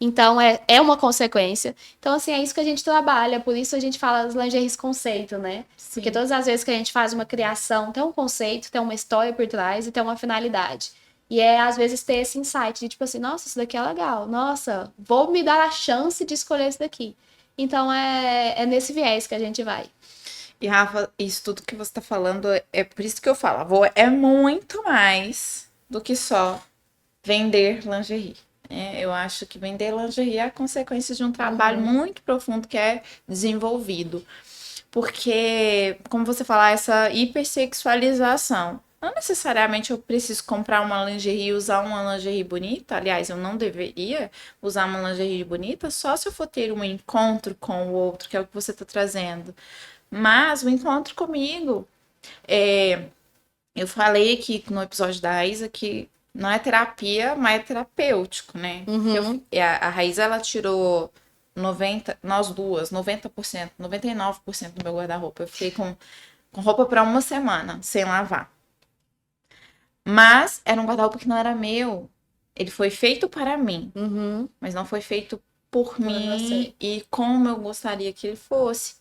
Então, é uma consequência. Então, assim, é isso que a gente trabalha. Por isso a gente fala das lingeries conceito, né? Sim. Porque todas as vezes que a gente faz uma criação, tem um conceito, tem uma história por trás e tem uma finalidade. E às vezes, ter esse insight de, tipo assim, nossa, isso daqui é legal. Nossa, vou me dar a chance de escolher isso daqui. Então, é nesse viés que a gente vai. E, Rafa, isso tudo que você tá falando, é por isso que eu falo, a Voa é muito mais do que só vender lingerie. Eu acho que vender lingerie é a consequência de um trabalho muito profundo que é desenvolvido. Porque, como você fala, essa hipersexualização. Não necessariamente eu preciso comprar uma lingerie e usar uma lingerie bonita. Aliás, eu não deveria usar uma lingerie bonita só se eu for ter um encontro com o outro, que é o que você está trazendo. Mas o encontro comigo, eu falei aqui no episódio da Isa que não é terapia, mas é terapêutico, né? A Raíza, ela tirou 90, nós duas, 90%, 99% do meu guarda-roupa. Eu fiquei com roupa para uma semana, sem lavar. Mas era um guarda-roupa que não era meu. Ele foi feito para mim, mas não foi feito por mim e como eu gostaria que ele fosse.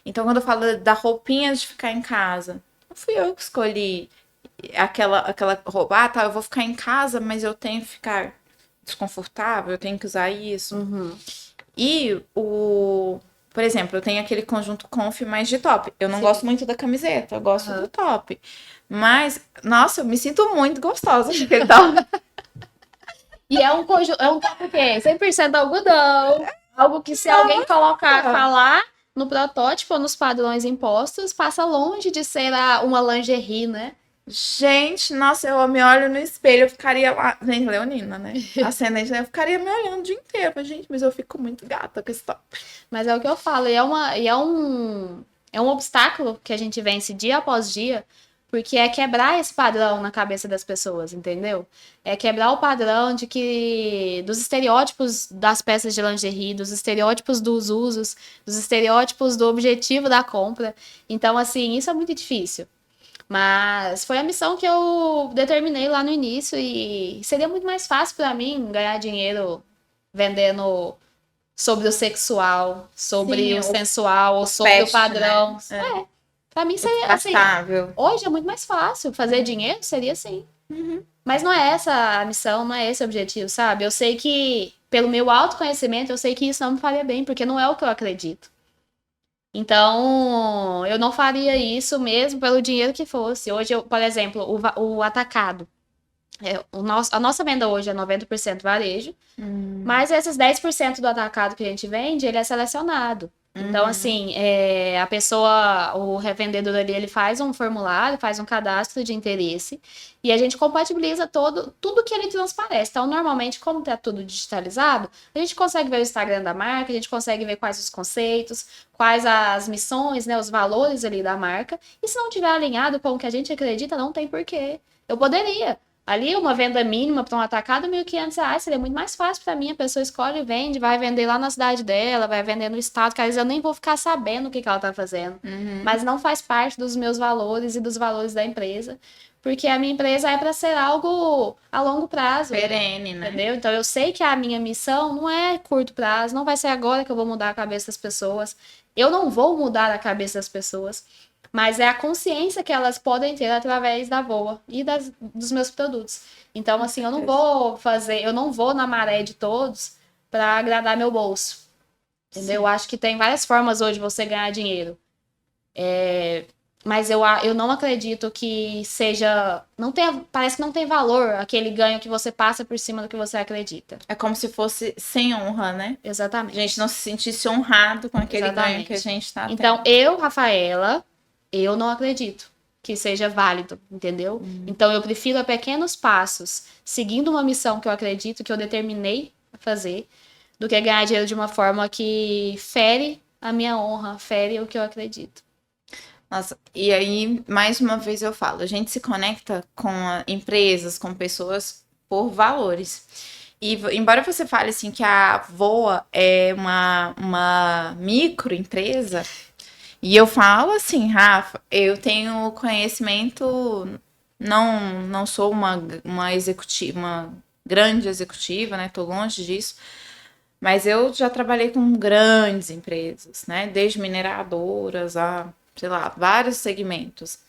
Então, quando eu falo da roupinha de ficar em casa, não fui eu que escolhi aquela roupa. Ah, tá, eu vou ficar em casa, mas eu tenho que ficar desconfortável, eu tenho que usar isso. E por exemplo, eu tenho aquele conjunto conf mais de top. Eu não gosto muito da camiseta, eu gosto do top. Mas, nossa, eu me sinto muito gostosa naquele top. E é um conjunto, é um top o quê? 100% algodão. Algo que se alguém falar no protótipo ou nos padrões impostos, passa longe de ser uma lingerie, né? Gente, nossa, eu me olho no espelho, eu ficaria lá. Gente, leonina, né? Ascendente, né? Eu ficaria me olhando o dia inteiro. Gente, mas eu fico muito gata com esse top. Mas é o que eu falo, é um obstáculo que a gente vence dia após dia, porque é quebrar esse padrão na cabeça das pessoas, entendeu? É quebrar o padrão dos estereótipos das peças de lingerie, dos estereótipos dos usos, dos estereótipos do objetivo da compra. Então, assim, isso é muito difícil. Mas foi a missão que eu determinei lá no início e seria muito mais fácil para mim ganhar dinheiro vendendo sobre o sexual, sobre o sensual, ou sobre o padrão. Né? Pra mim seria assim. Hoje é muito mais fácil. Fazer dinheiro seria assim. Mas não é essa a missão, não é esse o objetivo, sabe? Eu sei que, pelo meu autoconhecimento, eu sei que isso não me faria bem, porque não é o que eu acredito. Então, eu não faria isso mesmo pelo dinheiro que fosse. Hoje, por exemplo, o atacado. A nossa venda hoje é 90% varejo, mas esses 10% do atacado que a gente vende, ele é selecionado. Então, assim, a pessoa, o revendedor ali, ele faz um formulário, faz um cadastro de interesse e a gente compatibiliza tudo que ele transparece. Então, normalmente, como tá tudo digitalizado, a gente consegue ver o Instagram da marca, a gente consegue ver quais os conceitos, quais as missões, né, os valores ali da marca. E se não tiver alinhado com o que a gente acredita, não tem porquê. Eu poderia. Ali, uma venda mínima para um atacado, R$1.500, seria muito mais fácil para mim. A pessoa escolhe e vende, vai vender lá na cidade dela, vai vender no estado, que às vezes eu nem vou ficar sabendo o que ela tá fazendo. Mas não faz parte dos meus valores e dos valores da empresa, porque a minha empresa é para ser algo a longo prazo. Perene, né? Entendeu? Então eu sei que a minha missão não é curto prazo, não vai ser agora que eu vou mudar a cabeça das pessoas. Eu não vou mudar a cabeça das pessoas. Mas é a consciência que elas podem ter através da Voa e dos meus produtos. Então, assim, eu não vou na maré de todos para agradar meu bolso. Entendeu? Eu acho que tem várias formas hoje de você ganhar dinheiro. Mas eu não acredito que seja. Parece que não tem valor aquele ganho que você passa por cima do que você acredita. É como se fosse sem honra, né? Exatamente. A gente não se sentisse honrado com aquele ganho que a gente tá tendo. Então, Rafaela, eu não acredito que seja válido, entendeu? Então, eu prefiro a pequenos passos, seguindo uma missão que eu acredito, que eu determinei a fazer, do que ganhar dinheiro de uma forma que fere a minha honra, fere o que eu acredito. Nossa, e aí, mais uma vez eu falo, a gente se conecta com empresas, com pessoas por valores. E embora você fale assim que a Voa é uma microempresa, e eu falo assim, Rafa, eu tenho conhecimento, não sou uma executiva, uma grande executiva, né? Tô longe disso. Mas eu já trabalhei com grandes empresas, né? Desde mineradoras a, sei lá, vários segmentos.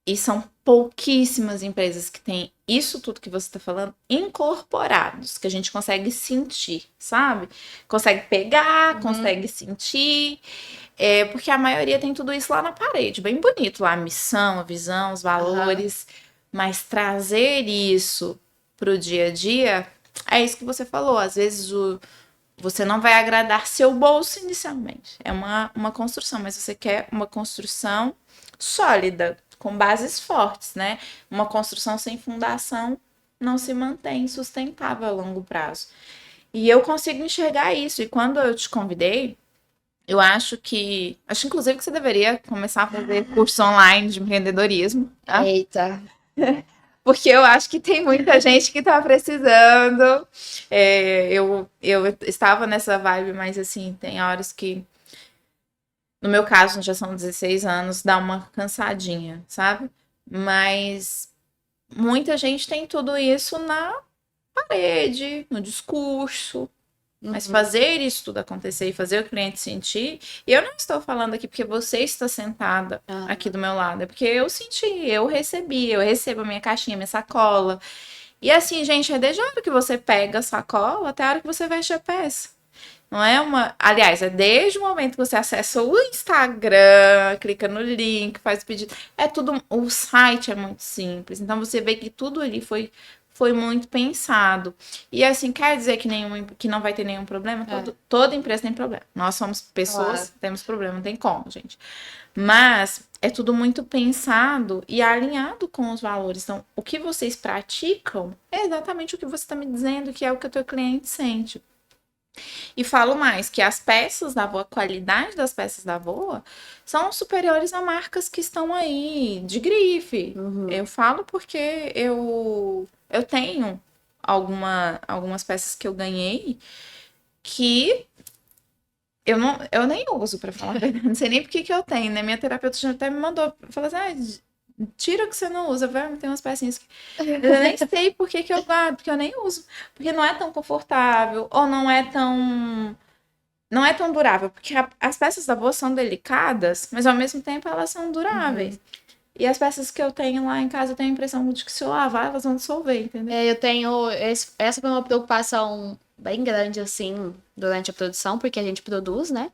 E são pouquíssimas empresas que têm isso tudo que você está falando incorporados, que a gente consegue sentir, sabe? Consegue pegar, consegue sentir. Porque a maioria tem tudo isso lá na parede, bem bonito lá, a missão, a visão, os valores. Mas trazer isso para o dia a dia, é isso que você falou. Às vezes você não vai agradar seu bolso inicialmente. É uma construção, mas você quer uma construção sólida, com bases fortes, né? Uma construção sem fundação não se mantém sustentável a longo prazo. E eu consigo enxergar isso. E quando eu te convidei, eu acho inclusive que você deveria começar a fazer curso online de empreendedorismo, tá? Eita. Porque eu acho que tem muita gente que está precisando. Eu estava nessa vibe, mas assim, tem horas que, no meu caso, já são 16 anos, dá uma cansadinha, sabe? Mas muita gente tem tudo isso na parede, no discurso. Mas fazer isso tudo acontecer e fazer o cliente sentir. E eu não estou falando aqui porque você está sentada aqui do meu lado. É porque eu senti, eu recebo a minha caixinha, minha sacola. E assim, gente, é desde a hora que você pega a sacola até a hora que você veste a peça. Não é uma. Aliás, é desde o momento que você acessa o Instagram, clica no link, faz o pedido. É tudo. O site é muito simples. Então você vê que tudo ali foi muito pensado. E assim, quer dizer que não vai ter nenhum problema? Toda empresa tem problema. Nós somos pessoas, temos problema, não tem como, gente. Mas é tudo muito pensado e alinhado com os valores. Então, o que vocês praticam é exatamente o que você está me dizendo que é o que o teu cliente sente. E falo mais, que as peças da Voa, a qualidade das peças da Voa são superiores a marcas que estão aí de grife. Eu falo porque eu tenho algumas peças que eu ganhei que eu nem uso, pra falar a verdade. Não sei nem por que eu tenho, né? Minha terapeuta já até me mandou, falou assim, tira o que você não usa, vai, tem umas pecinhas que eu nem sei por que eu guardo, porque eu nem uso. Porque não é tão confortável, ou não é tão durável, porque as peças da Voa são delicadas, mas ao mesmo tempo elas são duráveis. E as peças que eu tenho lá em casa, eu tenho a impressão de que se eu lavar, elas vão dissolver, entendeu? Eu tenho. Essa foi uma preocupação bem grande, assim, durante a produção, porque a gente produz, né?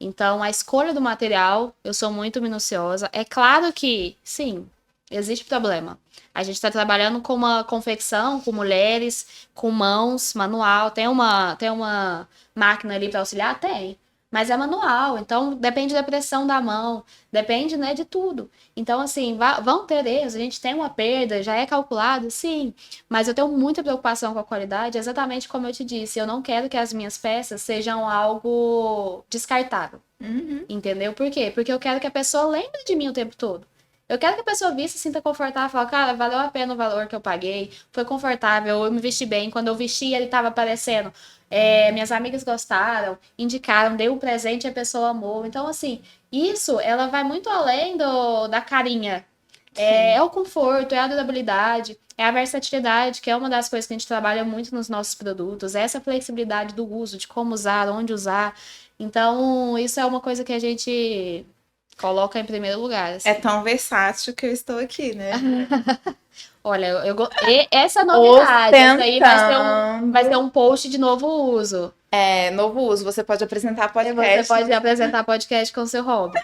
Então, a escolha do material, eu sou muito minuciosa. É claro que, sim, existe problema. A gente está trabalhando com uma confecção, com mulheres, com mãos, manual. Tem uma máquina ali para auxiliar? Tem. Mas é manual, então depende da pressão da mão, depende, né, de tudo. Então, assim, vão ter erros, a gente tem uma perda, já é calculado, sim, mas eu tenho muita preocupação com a qualidade, exatamente como eu te disse, eu não quero que as minhas peças sejam algo descartável, entendeu? Por quê? Porque eu quero que a pessoa lembre de mim o tempo todo. Eu quero que a pessoa vista, se sinta confortável, fala, cara, valeu a pena o valor que eu paguei, foi confortável, eu me vesti bem, quando eu vesti ele tava aparecendo, minhas amigas gostaram, indicaram, dei um presente e a pessoa amou. Então, assim, isso, ela vai muito além da carinha. É o conforto, é a durabilidade, é a versatilidade, que é uma das coisas que a gente trabalha muito nos nossos produtos, é essa flexibilidade do uso, de como usar, onde usar. Então, isso é uma coisa que a gente coloca em primeiro lugar. Assim. É tão versátil que eu estou aqui, né? Olha, essa novidade, essa aí vai ser um post de novo uso. Novo uso. Você pode apresentar podcast. Você pode apresentar podcast com o seu hobby.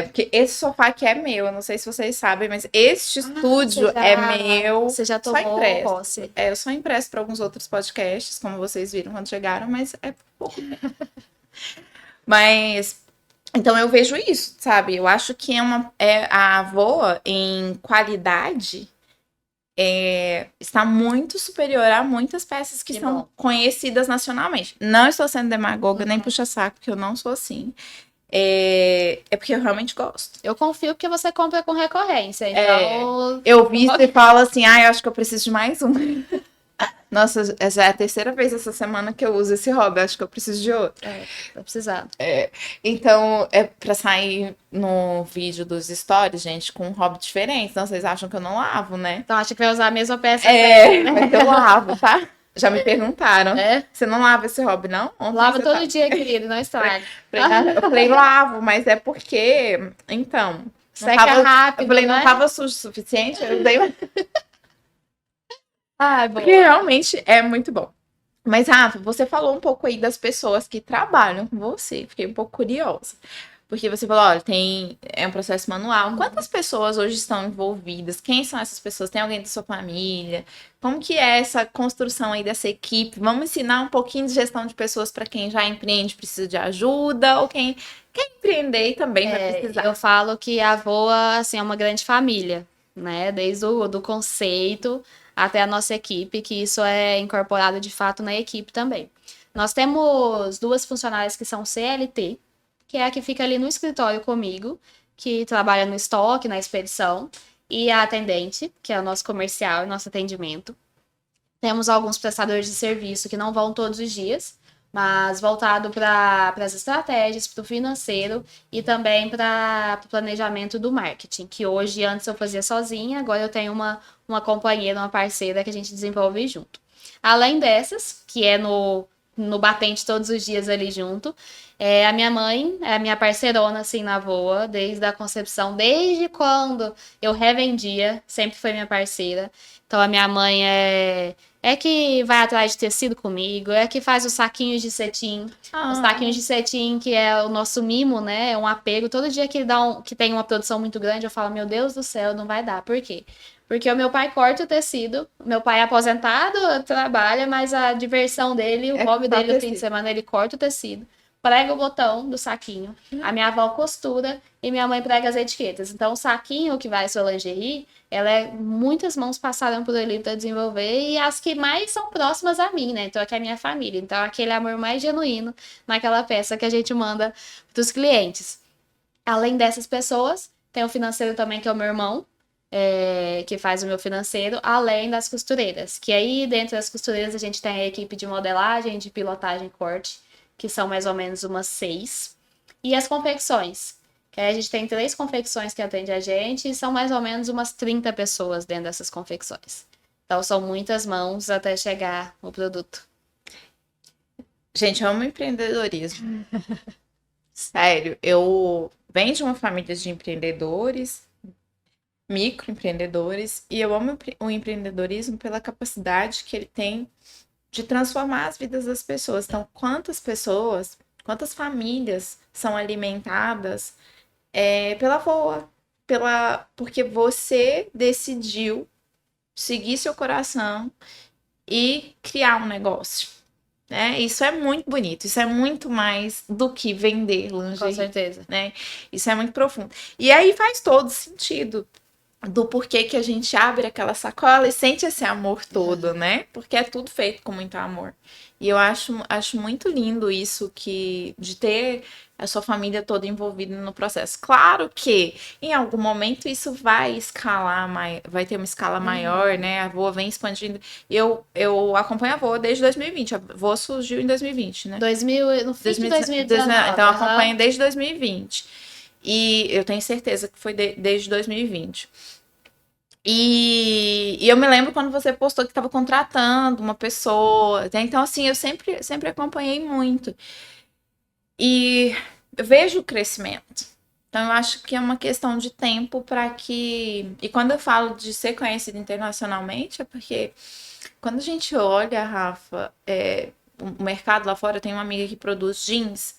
Porque esse sofá aqui é meu, eu não sei se vocês sabem, mas este estúdio é meu. Você já tomou posse. Eu só empresto para alguns outros podcasts, como vocês viram quando chegaram, mas é pouco. Mas então eu vejo isso, sabe? Eu acho que a Voa em qualidade está muito superior a muitas peças que são conhecidas nacionalmente. Não estou sendo demagoga, nem puxa-saco, porque eu não sou assim. É porque eu realmente gosto. Eu confio que você compra com recorrência. Então. Eu visto e falo assim, eu acho que eu preciso de mais um. Nossa, essa é a terceira vez essa semana que eu uso esse hobby. Acho que eu preciso de outro. Tô precisando. Então, é pra sair no vídeo dos stories, gente, com um hobby diferente. Então, vocês acham que eu não lavo, né? Então, acha que vai usar a mesma peça. Mas eu lavo, tá? Já me perguntaram. É? Você não lava esse hobby, não? Ontem Lava você todo dia, querido, não estraga. Eu falei, lavo, mas é porque... Então, não Seca tava... Eu rápido, falei, não né? tava sujo o suficiente, eu usei... Ai, Porque boa. realmente é muito bom. Mas, Rafa, você falou um pouco aí das pessoas que trabalham com você. Fiquei um pouco curiosa. Porque você falou, olha, é um processo manual. Quantas pessoas hoje estão envolvidas? Quem são essas pessoas? Tem alguém da sua família? Como que é essa construção aí dessa equipe? Vamos ensinar um pouquinho de gestão de pessoas para quem já empreende, precisa de ajuda, ou quem quer empreender e também vai Eu precisar. falo que a Voa, assim, é uma grande família, né? Desde o do conceito até a nossa equipe, que isso é incorporado de fato na equipe também. Nós temos duas funcionárias que são CLT, que é a que fica ali no escritório comigo, que trabalha no estoque, na expedição, e a atendente, que é o nosso comercial e nosso atendimento. Temos alguns prestadores de serviço que não vão todos os dias, mas voltado para as estratégias, para o financeiro e também para o planejamento do marketing, que hoje, antes eu fazia sozinha, agora eu tenho uma companheira, uma parceira que a gente desenvolve junto. Além dessas, que é no batente todos os dias ali junto, a minha mãe é a minha parceirona, assim, na Voa, desde a concepção, desde quando eu revendia, sempre foi minha parceira. Então, a minha mãe é que vai atrás de tecido comigo, é que faz os saquinhos de cetim. Os saquinhos de cetim, que é o nosso mimo, né? É um apego. Todo dia que, que tem uma produção muito grande, eu falo, meu Deus do céu, não vai dar. Por quê? Porque o meu pai corta o tecido, meu pai é aposentado, trabalha, mas a diversão dele, o É hobby só dele no fim de tecido. semana, ele corta o tecido, prega o botão do saquinho, a minha avó costura e minha mãe prega as etiquetas. Então, o saquinho que vai sua lingerie, muitas mãos passaram por ali para desenvolver e as que mais são próximas a mim, né? Então, aqui é a minha família. Então, aquele amor mais genuíno naquela peça que a gente manda para os clientes. Além dessas pessoas, tem o financeiro também, que é o meu irmão, que faz o meu financeiro, além das costureiras. Que aí, dentro das costureiras, a gente tem a equipe de modelagem, de pilotagem e corte, que são mais ou menos umas 6. E as confecções, que aí a gente tem 3 confecções que atende a gente, e são mais ou menos umas 30 pessoas dentro dessas confecções. Então, são muitas mãos até chegar o produto. Gente, eu amo empreendedorismo. Sério, eu venho de uma família de empreendedores, microempreendedores, e eu amo o empreendedorismo pela capacidade que ele tem de transformar as vidas das pessoas. Então, quantas pessoas, quantas famílias são alimentadas pela voa, porque você decidiu seguir seu coração e criar um negócio. Né? Isso é muito bonito, isso é muito mais do que vender Com lingerie, certeza. né? Isso é muito profundo. E aí faz todo sentido do porquê que a gente abre aquela sacola e sente esse amor todo, né? Porque é tudo feito com muito amor. E eu acho muito lindo isso de ter a sua família toda envolvida no processo. Claro que em algum momento isso vai escalar, vai ter uma escala maior, né? A Voa vem expandindo. Eu acompanho a Voa desde 2020. A Voa surgiu em 2020, né? No fim de 2019. Então eu acompanho desde 2020. E eu tenho certeza que foi desde 2020. E eu me lembro quando você postou que estava contratando uma pessoa. Né? Então, assim, eu sempre acompanhei muito. E eu vejo o crescimento. Então, eu acho que é uma questão de tempo para que. E quando eu falo de ser conhecido internacionalmente, é porque quando a gente olha, Rafa, o mercado lá fora, eu tenho uma amiga que produz jeans,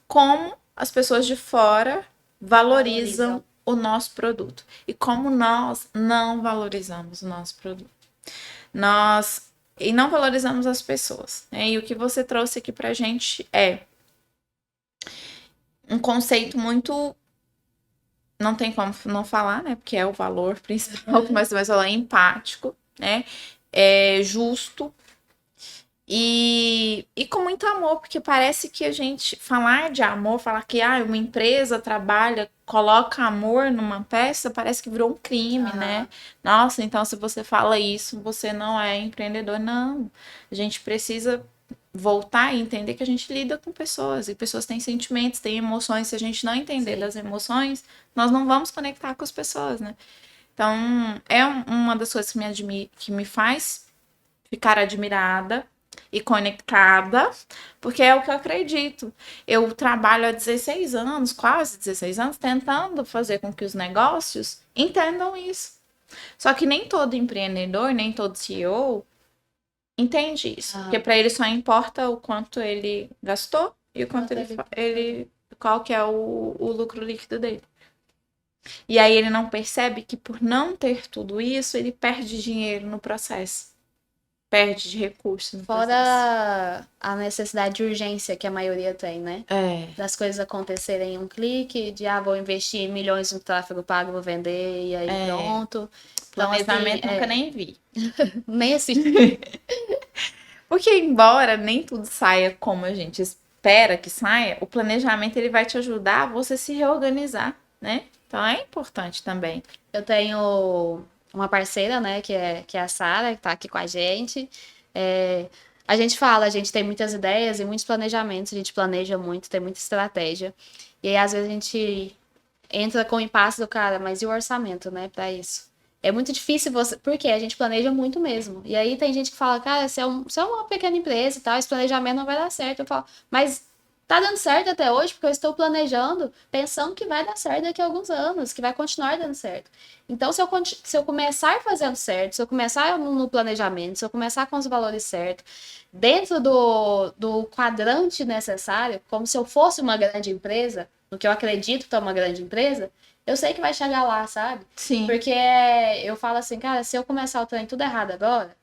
como as pessoas de fora valorizam o nosso produto e como nós não valorizamos o nosso produto. E não valorizamos as pessoas. Né? E o que você trouxe aqui pra gente é um conceito muito. Não tem como não falar, né? Porque é o valor principal que nós vamos falar, empático, né? É justo, e com muito amor, porque parece que a gente falar de amor, falar que uma empresa trabalha, coloca amor numa peça, parece que virou um crime, né? Nossa, então se você fala isso, você não é empreendedor. Não. A gente precisa voltar e entender que a gente lida com pessoas, e pessoas têm sentimentos, têm emoções. Se a gente não entender das emoções, nós não vamos conectar com as pessoas, né? Então, é uma das coisas que me faz ficar admirada e conectada, porque é o que eu acredito. Eu trabalho há 16 anos, quase 16 anos, tentando fazer com que os negócios entendam isso. Só que nem todo empreendedor, nem todo CEO entende isso. Porque para ele só importa o quanto ele gastou e o quanto qual que é o lucro líquido dele. E aí ele não percebe que por não ter tudo isso, ele perde dinheiro no processo. Perde de recursos no processo. Fora a necessidade de urgência que a maioria tem, né? Das coisas acontecerem em um clique, de vou investir milhões no tráfego pago, vou vender, e aí pronto. Então, Planejamento nunca nem vi. Nem assisti. Porque embora nem tudo saia como a gente espera que saia, o planejamento ele vai te ajudar a você se reorganizar, né? Então é importante também. Eu tenho uma parceira, né, que é a Sara, que tá aqui com a gente. A gente fala, a gente tem muitas ideias e muitos planejamentos, a gente planeja muito, tem muita estratégia. E aí, às vezes, a gente entra com o impasse do cara, mas e o orçamento, né, pra isso? É muito difícil você... Porque a gente planeja muito mesmo. E aí tem gente que fala, cara, se é uma pequena empresa e tal, esse planejamento não vai dar certo. Eu falo, mas tá dando certo até hoje, porque eu estou planejando, pensando que vai dar certo daqui a alguns anos, que vai continuar dando certo. Então, se eu começar fazendo certo, se eu começar no planejamento, se eu começar com os valores certos, dentro do quadrante necessário, como se eu fosse uma grande empresa, no que eu acredito que é uma grande empresa, eu sei que vai chegar lá, sabe? Sim. Porque eu falo assim, cara, se eu começar o trem tudo errado agora,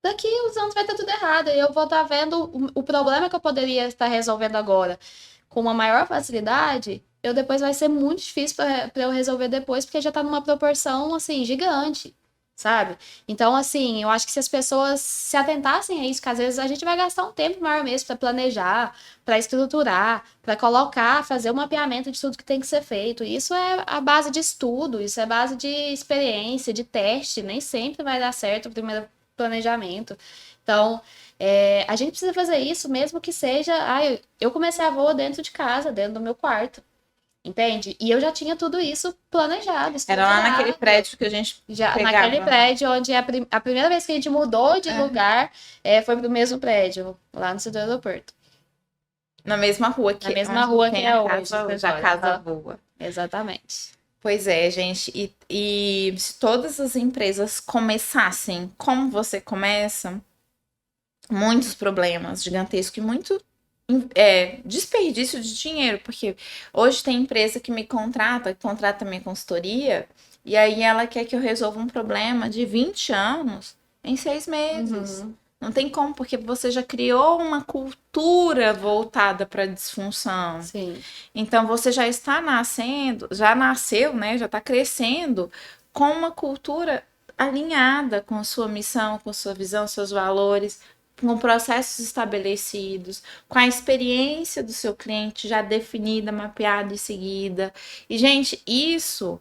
daqui uns anos vai estar tudo errado. E eu vou estar vendo o problema que eu poderia estar resolvendo agora com uma maior facilidade, depois vai ser muito difícil para eu resolver depois, porque já está numa proporção, assim, gigante, sabe? Então, assim, eu acho que se as pessoas se atentassem a isso, que às vezes a gente vai gastar um tempo maior mesmo para planejar, para estruturar, para colocar, fazer o mapeamento de tudo que tem que ser feito. Isso é a base de estudo, isso é a base de experiência, de teste. Nem sempre vai dar certo o primeiro planejamento. Então, a gente precisa fazer isso, mesmo que seja... eu comecei a voar dentro de casa, dentro do meu quarto. Entende? E eu já tinha tudo isso planejado. Era lá naquele prédio que a gente pegava. Naquele prédio onde a primeira vez que a gente mudou de lugar foi pro mesmo prédio, lá no centro do aeroporto. Na mesma rua que, na mesma rua que é hoje. A casa boa. Exatamente. Pois é, gente. E se todas as empresas começassem como você começa, muitos problemas gigantescos e muito desperdício de dinheiro, porque hoje tem empresa que me contrata minha consultoria, e aí ela quer que eu resolva um problema de 20 anos em 6 meses. Uhum. Não tem como, porque você já criou uma cultura voltada para disfunção. Sim. Então você já está já nasceu, né? Já está crescendo com uma cultura alinhada com a sua missão, com a sua visão, seus valores, com processos estabelecidos, com a experiência do seu cliente já definida, mapeada e seguida. E, gente, isso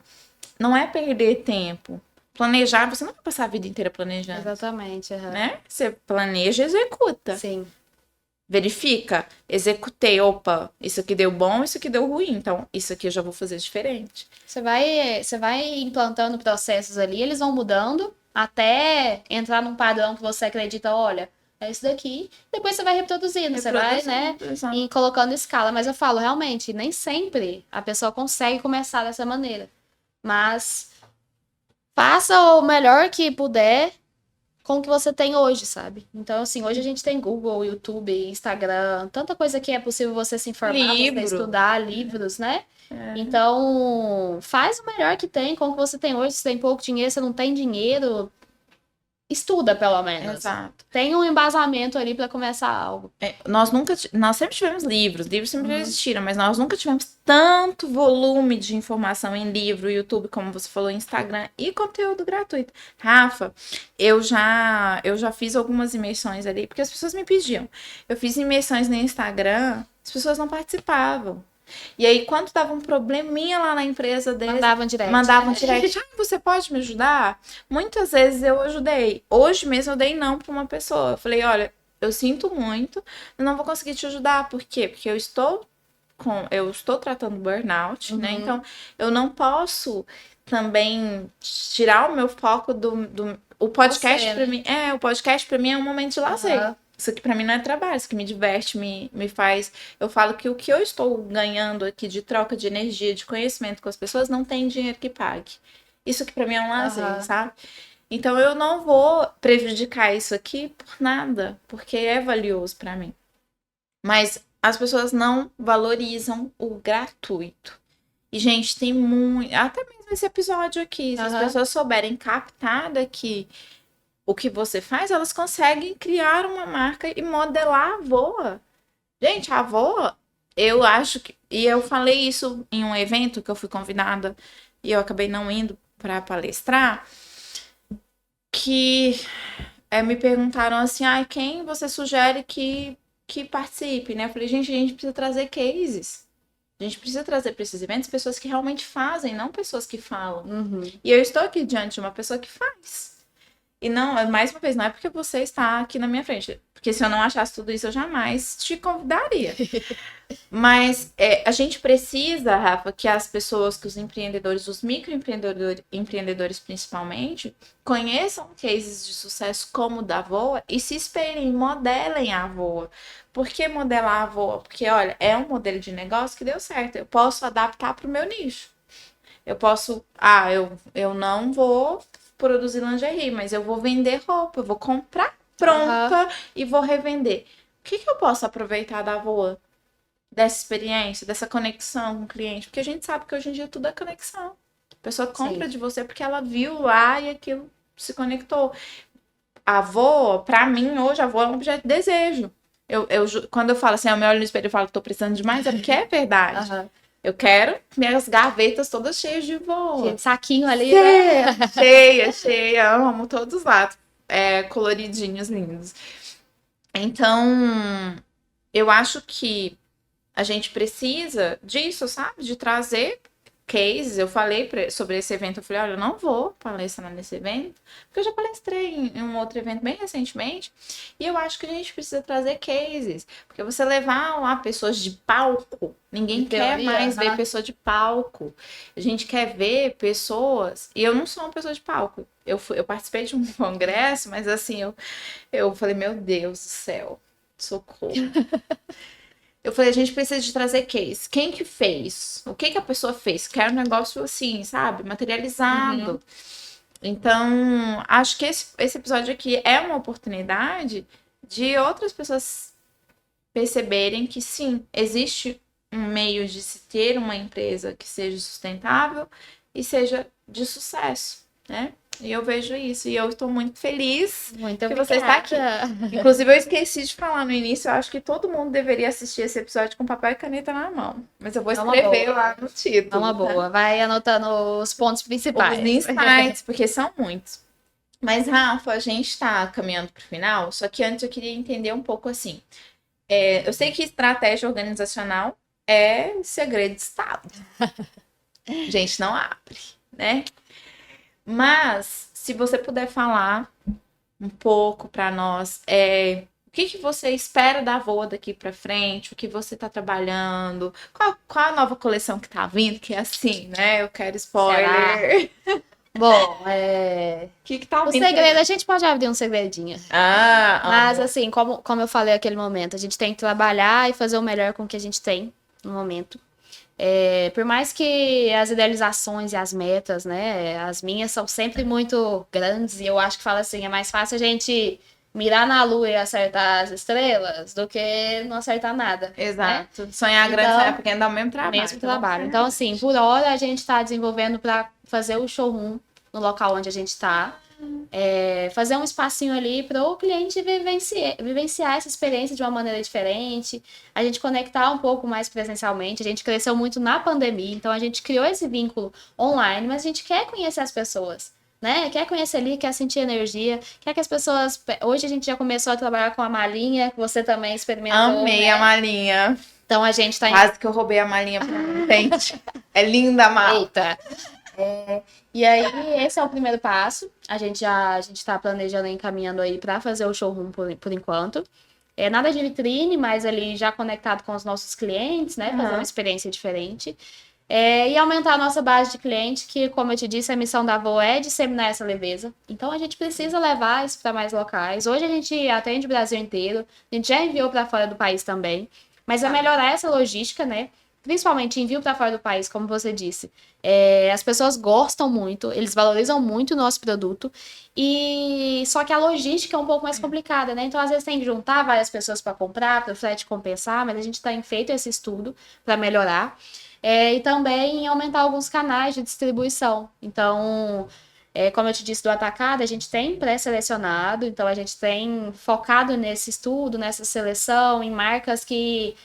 não é perder tempo. Planejar, você não vai passar a vida inteira planejando. Exatamente. Uhum. Né? Você planeja e executa. Sim. Verifica, executei, opa, isso aqui deu bom, isso aqui deu ruim, então isso aqui eu já vou fazer diferente. Você vai implantando processos ali, eles vão mudando até entrar num padrão que você acredita, olha, é isso daqui. Depois você vai reproduzindo, você vai, né, e colocando escala. Mas eu falo, realmente, nem sempre a pessoa consegue começar dessa maneira. Mas faça o melhor que puder com o que você tem hoje, sabe? Então, assim, hoje a gente tem Google, YouTube, Instagram, tanta coisa que é possível você se informar, você estudar, livros, né? Então, faz o melhor que tem com o que você tem hoje. Se tem pouco dinheiro, se não tem dinheiro, estuda, pelo menos. Exato. Tem um embasamento ali para começar algo. Nós sempre tivemos livros sempre existiram, mas nós nunca tivemos tanto volume de informação em livro, YouTube, como você falou, Instagram e conteúdo gratuito. Rafa, eu já fiz algumas imersões ali, porque as pessoas me pediam. Eu fiz imersões no Instagram, as pessoas não participavam. E aí, quando dava um probleminha lá na empresa deles... Mandavam direct. Você pode me ajudar? Muitas vezes eu ajudei. Hoje mesmo eu dei não para uma pessoa. Eu falei, olha, eu sinto muito, eu não vou conseguir te ajudar. Por quê? Porque eu estou tratando burnout, né? Então, eu não posso também tirar o meu foco O podcast Você, pra mim, o podcast para mim é um momento de lazer. Aham. Isso aqui pra mim não é trabalho, isso que me diverte, me faz. Eu falo que o que eu estou ganhando aqui de troca de energia, de conhecimento com as pessoas, não tem dinheiro que pague. Isso aqui pra mim é um lazer, Aham. sabe? Então eu não vou prejudicar isso aqui por nada, porque é valioso pra mim. Mas as pessoas não valorizam o gratuito. E, gente, tem muito. Até mesmo esse episódio aqui, se as Aham. pessoas souberem captar daqui o que você faz, elas conseguem criar uma marca e modelar a Voa. Gente, a Voa, eu acho que. E eu falei isso em um evento que eu fui convidada e eu acabei não indo para palestrar, que me perguntaram assim, quem você sugere que participe, né? Eu falei, gente, a gente precisa trazer cases. A gente precisa trazer para esses eventos pessoas que realmente fazem, não pessoas que falam. Uhum. E eu estou aqui diante de uma pessoa que faz. E não, mais uma vez, não é porque você está aqui na minha frente. Porque se eu não achasse tudo isso, eu jamais te convidaria. Mas a gente precisa, Rafa, que as pessoas, que os empreendedores, os microempreendedores principalmente, conheçam cases de sucesso como o da Voa e se espelhem, modelem a Voa. Por que modelar a Voa? Porque, olha, é um modelo de negócio que deu certo. Eu posso adaptar para o meu nicho. Eu posso, eu não vou produzir lingerie, mas eu vou vender roupa, eu vou comprar pronta e vou revender. O que eu posso aproveitar da Voa? Dessa experiência, dessa conexão com o cliente? Porque a gente sabe que hoje em dia tudo é conexão. A pessoa compra Sim. de você porque ela viu lá e aquilo se conectou. A Voa, pra mim, hoje, a Voa é um objeto de desejo. Quando eu falo assim, eu me olho no espelho e falo que tô precisando demais, é porque é verdade. Aham. Eu quero minhas gavetas todas cheias de Voa. Cheio de saquinho ali, né? Cheia. Amo todos lá. Coloridinhos, lindos. Então, eu acho que a gente precisa disso, sabe? De trazer cases. Eu falei sobre esse evento, eu falei, olha, eu não vou palestrar nesse evento, porque eu já palestrei em um outro evento bem recentemente, e eu acho que a gente precisa trazer cases, porque você levar lá pessoas de palco, ninguém quer mais ver pessoa de palco. A gente quer ver pessoas, e eu não sou uma pessoa de palco. Eu participei de um congresso, mas assim, eu falei, meu Deus do céu, socorro. Eu falei, a gente precisa de trazer case. Quem que fez? O que a pessoa fez? Quero um negócio assim, sabe? Materializado. Uhum. Então, acho que esse episódio aqui é uma oportunidade de outras pessoas perceberem que sim, existe um meio de se ter uma empresa que seja sustentável e seja de sucesso, né? E eu vejo isso. E eu estou muito feliz Muito que você está aqui. Inclusive, eu esqueci de falar no início, eu acho que todo mundo deveria assistir esse episódio com papel e caneta na mão. Mas eu vou escrever lá no título. É uma boa. Vai anotando os pontos principais. Os insights, porque são muitos. Mas, Rafa, a gente está caminhando para o final, só que antes eu queria entender um pouco assim. Eu sei que estratégia organizacional é segredo de Estado. A gente não abre, né? Mas, se você puder falar um pouco para nós, o que você espera da Voa daqui para frente, o que você está trabalhando, qual a nova coleção que tá vindo, que é assim, né? Eu quero spoiler. Bom, O que tá o vindo? segredo, a gente pode abrir um segredinho. Mas, Amo. assim, como eu falei naquele momento, a gente tem que trabalhar e fazer o melhor com o que a gente tem no momento. Por mais que as idealizações e as metas, né, as minhas são sempre muito grandes, e eu acho que fala assim, é mais fácil a gente mirar na lua e acertar as estrelas do que não acertar nada. Exato. Né? Sonhar grande, Então, sonhar pequeno dá o mesmo trabalho. Mesmo trabalho. Então, assim, por hora a gente está desenvolvendo para fazer o showroom no local onde a gente está. Fazer um espacinho ali para o cliente vivenciar essa experiência de uma maneira diferente, a gente conectar um pouco mais presencialmente. A gente cresceu muito na pandemia, então a gente criou esse vínculo online, mas a gente quer conhecer as pessoas, né? Quer conhecer ali, quer sentir energia, quer que as pessoas... Hoje a gente já começou a trabalhar com a malinha, que você também experimentou. Amei, né? a malinha. Então a gente tá... Quase que eu roubei a malinha pra mim, gente. É linda a mala. Eita! E aí, esse é o primeiro passo. A gente tá planejando e encaminhando aí para fazer o showroom por enquanto. Nada de vitrine, mas ali já conectado com os nossos clientes, né? Fazer uma experiência diferente. E aumentar a nossa base de cliente, que, como eu te disse, a missão da Voa é disseminar essa leveza. Então, a gente precisa levar isso para mais locais. Hoje, a gente atende o Brasil inteiro. A gente já enviou para fora do país também. Mas é melhorar essa logística, né? Principalmente envio para fora do país, como você disse. As pessoas gostam muito, eles valorizam muito o nosso produto. Só que a logística é um pouco mais complicada, né? Então, às vezes, tem que juntar várias pessoas para comprar, para o frete compensar. Mas a gente tem feito esse estudo para melhorar. E também aumentar alguns canais de distribuição. Então, como eu te disse, do atacado, a gente tem pré-selecionado, então a gente tem focado nesse estudo, nessa seleção, em marcas que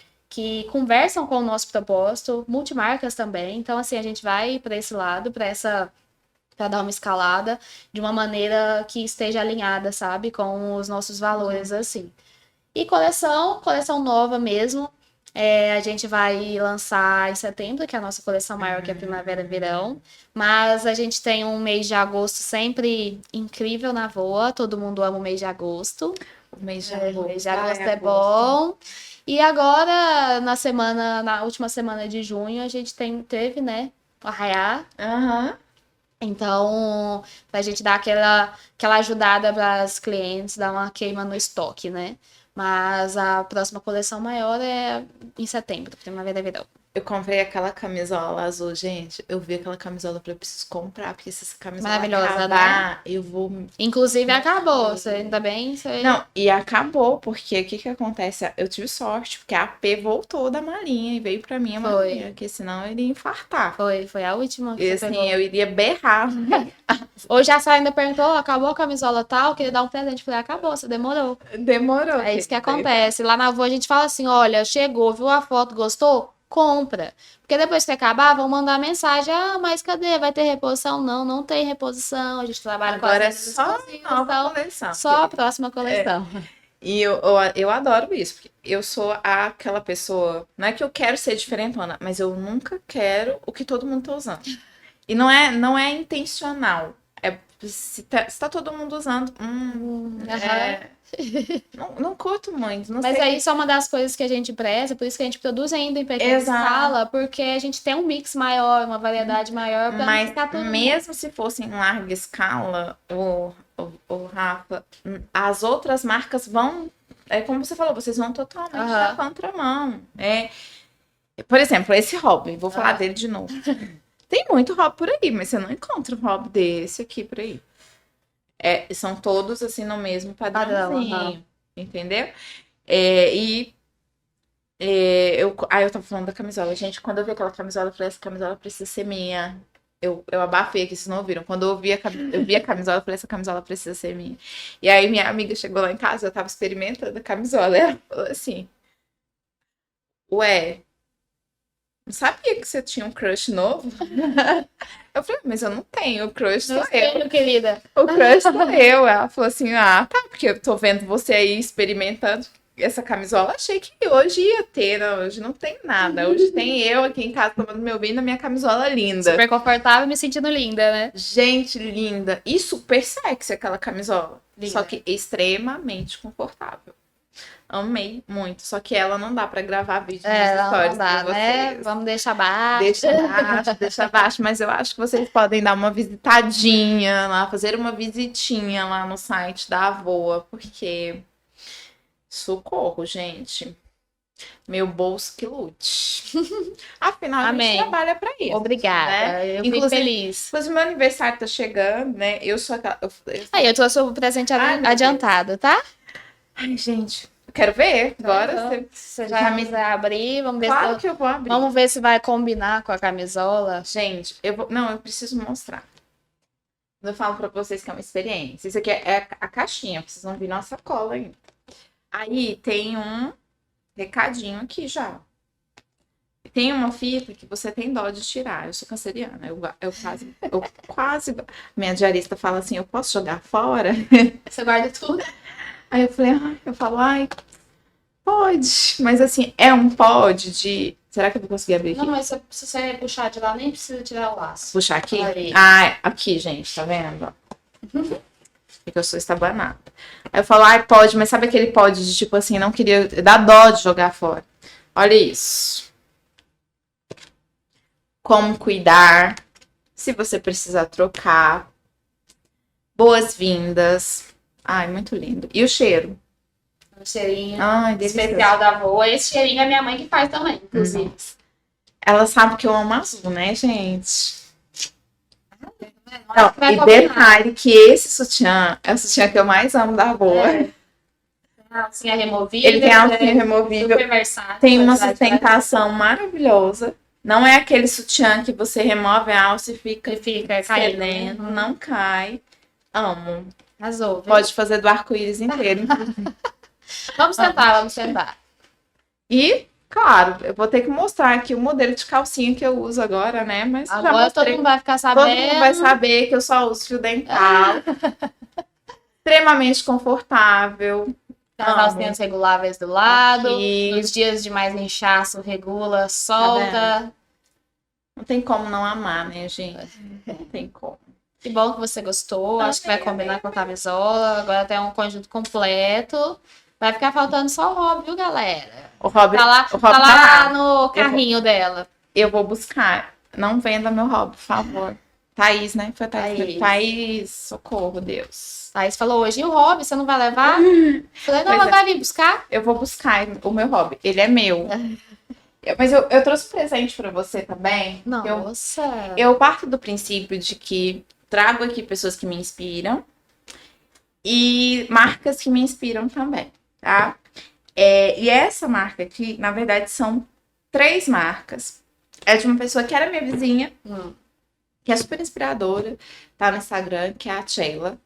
conversam com o nosso propósito, multimarcas também. Então, assim, a gente vai para esse lado, para dar uma escalada de uma maneira que esteja alinhada, sabe, com os nossos valores, assim. E coleção nova mesmo. A gente vai lançar em setembro, que é a nossa coleção maior, que é a Primavera e Verão. Mas a gente tem um mês de agosto sempre incrível na Voa. Todo mundo ama o mês de agosto. O mês de O mês de agosto é bom. E agora, na última semana de junho, a gente teve, né, o Arraiá. Então, pra gente dar aquela ajudada para os clientes, dar uma queima no estoque, né? Mas a próxima coleção maior é em setembro, Primavera e Verão. Eu comprei aquela camisola azul, gente. Eu vi aquela camisola, eu preciso comprar, porque se essa camisola Maravilhosa, acabar, né? eu vou... Inclusive, acabou. Você ainda bem? Não, e acabou, porque o que que acontece? Eu tive sorte, porque a AP voltou da malinha e veio pra mim a malinha, porque senão eu iria infartar. Foi a última que E você assim, pegou. eu iria berrar. Hoje a Sara ainda perguntou, acabou a camisola tal? Queria dar um presente. Falei, acabou, você demorou. Demorou. É isso que acontece. Lá na Voa a gente fala assim, olha, chegou, viu a foto, gostou? Compra. Porque depois que acabar, vão mandar mensagem, mas cadê? Vai ter reposição? Não, não tem reposição. A gente trabalha com Agora é as só nova coleção. Só a próxima coleção. E eu adoro isso, porque eu sou aquela pessoa, não é que eu quero ser diferentona, mas eu nunca quero o que todo mundo tá usando. E não é intencional. Se tá todo mundo usando, não curto muito. Mas aí isso é uma das coisas que a gente preza, por isso que a gente produz ainda em pequena escala, porque a gente tem um mix maior, uma variedade maior para Mas ficar tudo. mesmo se fosse em larga escala, o Rafa, as outras marcas vão, como você falou, vocês vão totalmente na contramão. Por exemplo, esse hobby, vou falar dele de novo. Tem muito hobby por aí, mas você não encontra um hobby desse aqui por aí. São todos assim no mesmo padrãozinho, entendeu? Eu tava falando da camisola. Gente, quando eu vi aquela camisola, eu falei, essa camisola precisa ser minha. Eu abafei aqui, vocês não ouviram. Quando eu vi a camisola, eu falei, essa camisola precisa ser minha. E aí minha amiga chegou lá em casa, eu tava experimentando a camisola. E ela falou assim, ué, não sabia que você tinha um crush novo? Eu falei, mas eu não tenho, o crush sou eu. Querida. O crush sou eu. Ela falou assim, tá, porque eu tô vendo você aí experimentando essa camisola. Achei que hoje ia ter, não, hoje não tem nada. Hoje tem eu aqui em casa tomando meu vinho na minha camisola linda. Super confortável, me sentindo linda, né? Gente, linda. E super sexy aquela camisola. Linda. Só que extremamente confortável. Amei muito. Só que ela não dá pra gravar vídeo nos stories não dá, pra né? vocês. Vamos deixar baixo. Deixa abaixo. Mas eu acho que vocês podem dar uma visitadinha lá, fazer uma visitinha lá no site da Voa, porque socorro, gente. Meu bolso que lute. Afinal, a gente trabalha pra isso. Obrigada. Né? Eu fico feliz. Inclusive, meu aniversário tá chegando, né? Eu sou aquela. Eu trouxe o presente adiantado, tá? Ai, gente. Quero ver. Agora você já me abrir. Vamos ver claro que eu vou abrir. Vamos ver se vai combinar com a camisola. Gente, eu preciso mostrar. Eu falo pra vocês que é uma experiência. Isso aqui é a caixinha. Vocês vão vir na sacola ainda. Aí tem um recadinho aqui já. Tem uma fita que você tem dó de tirar. Eu sou canceriana. Eu quase. Minha diarista fala assim: eu posso jogar fora? Você guarda tudo? Aí eu falo, pode. Mas assim, é um pode de. Será que eu vou conseguir abrir aqui? Não, mas se você puxar de lá, nem precisa tirar o laço. Puxar aqui? Aqui, gente, tá vendo? Porque eu sou estabanada. Aí eu falo, pode, mas sabe aquele pode de tipo assim, não queria. Dá dó de jogar fora. Olha isso. como cuidar, se você precisar trocar, boas-vindas. Ai, muito lindo. E o cheiro? Um cheirinho Ai, delicioso. especial da avó. Esse cheirinho é minha mãe que faz também, inclusive. Ela sabe que eu amo azul, né, gente? Não, Não, e detalhe que esse sutiã é o sutiã que eu mais amo da boa. A alcinha removível. Ele tem a alcinha removível. Super versátil. Tem uma sustentação maravilhosa. Não é aquele sutiã que você remove a alça e fica caindo. cedendo. Não cai. Amo. Arrasou, viu? Pode fazer do arco-íris inteiro. Vamos tentar, vamos tentar. E, claro, eu vou ter que mostrar aqui o modelo de calcinha que eu uso agora, né? Mas já Agora todo mostrei. mundo vai ficar Todo sabendo. mundo vai saber que eu só uso fio dental. Extremamente confortável. As alcinhas reguláveis do lado. Aqui. Nos dias de mais inchaço, regula, solta. Não tem como não amar, né, gente? Não tem como. Que bom que você gostou. Acho que vai combinar com a camisola. Agora tem um conjunto completo. Vai ficar faltando só o Rob, viu, galera? O Rob Tá lá, tá tá lá lá. no carrinho dela. Eu vou buscar. Não venda meu Rob, por favor. Thaís, né? Foi Thaís. Thaís, socorro, Deus. Thaís falou hoje, e o Rob, você não vai levar? Falei, não, Pois ela é. vai vir buscar. Eu vou buscar o meu Rob. Ele é meu. Mas eu trouxe presente pra você também. Nossa. Eu parto do princípio de que trago aqui pessoas que me inspiram e marcas que me inspiram também, tá? E essa marca aqui, na verdade, são 3 marcas. É de uma pessoa que era minha vizinha, que é super inspiradora, tá no Instagram, que é a Sheila.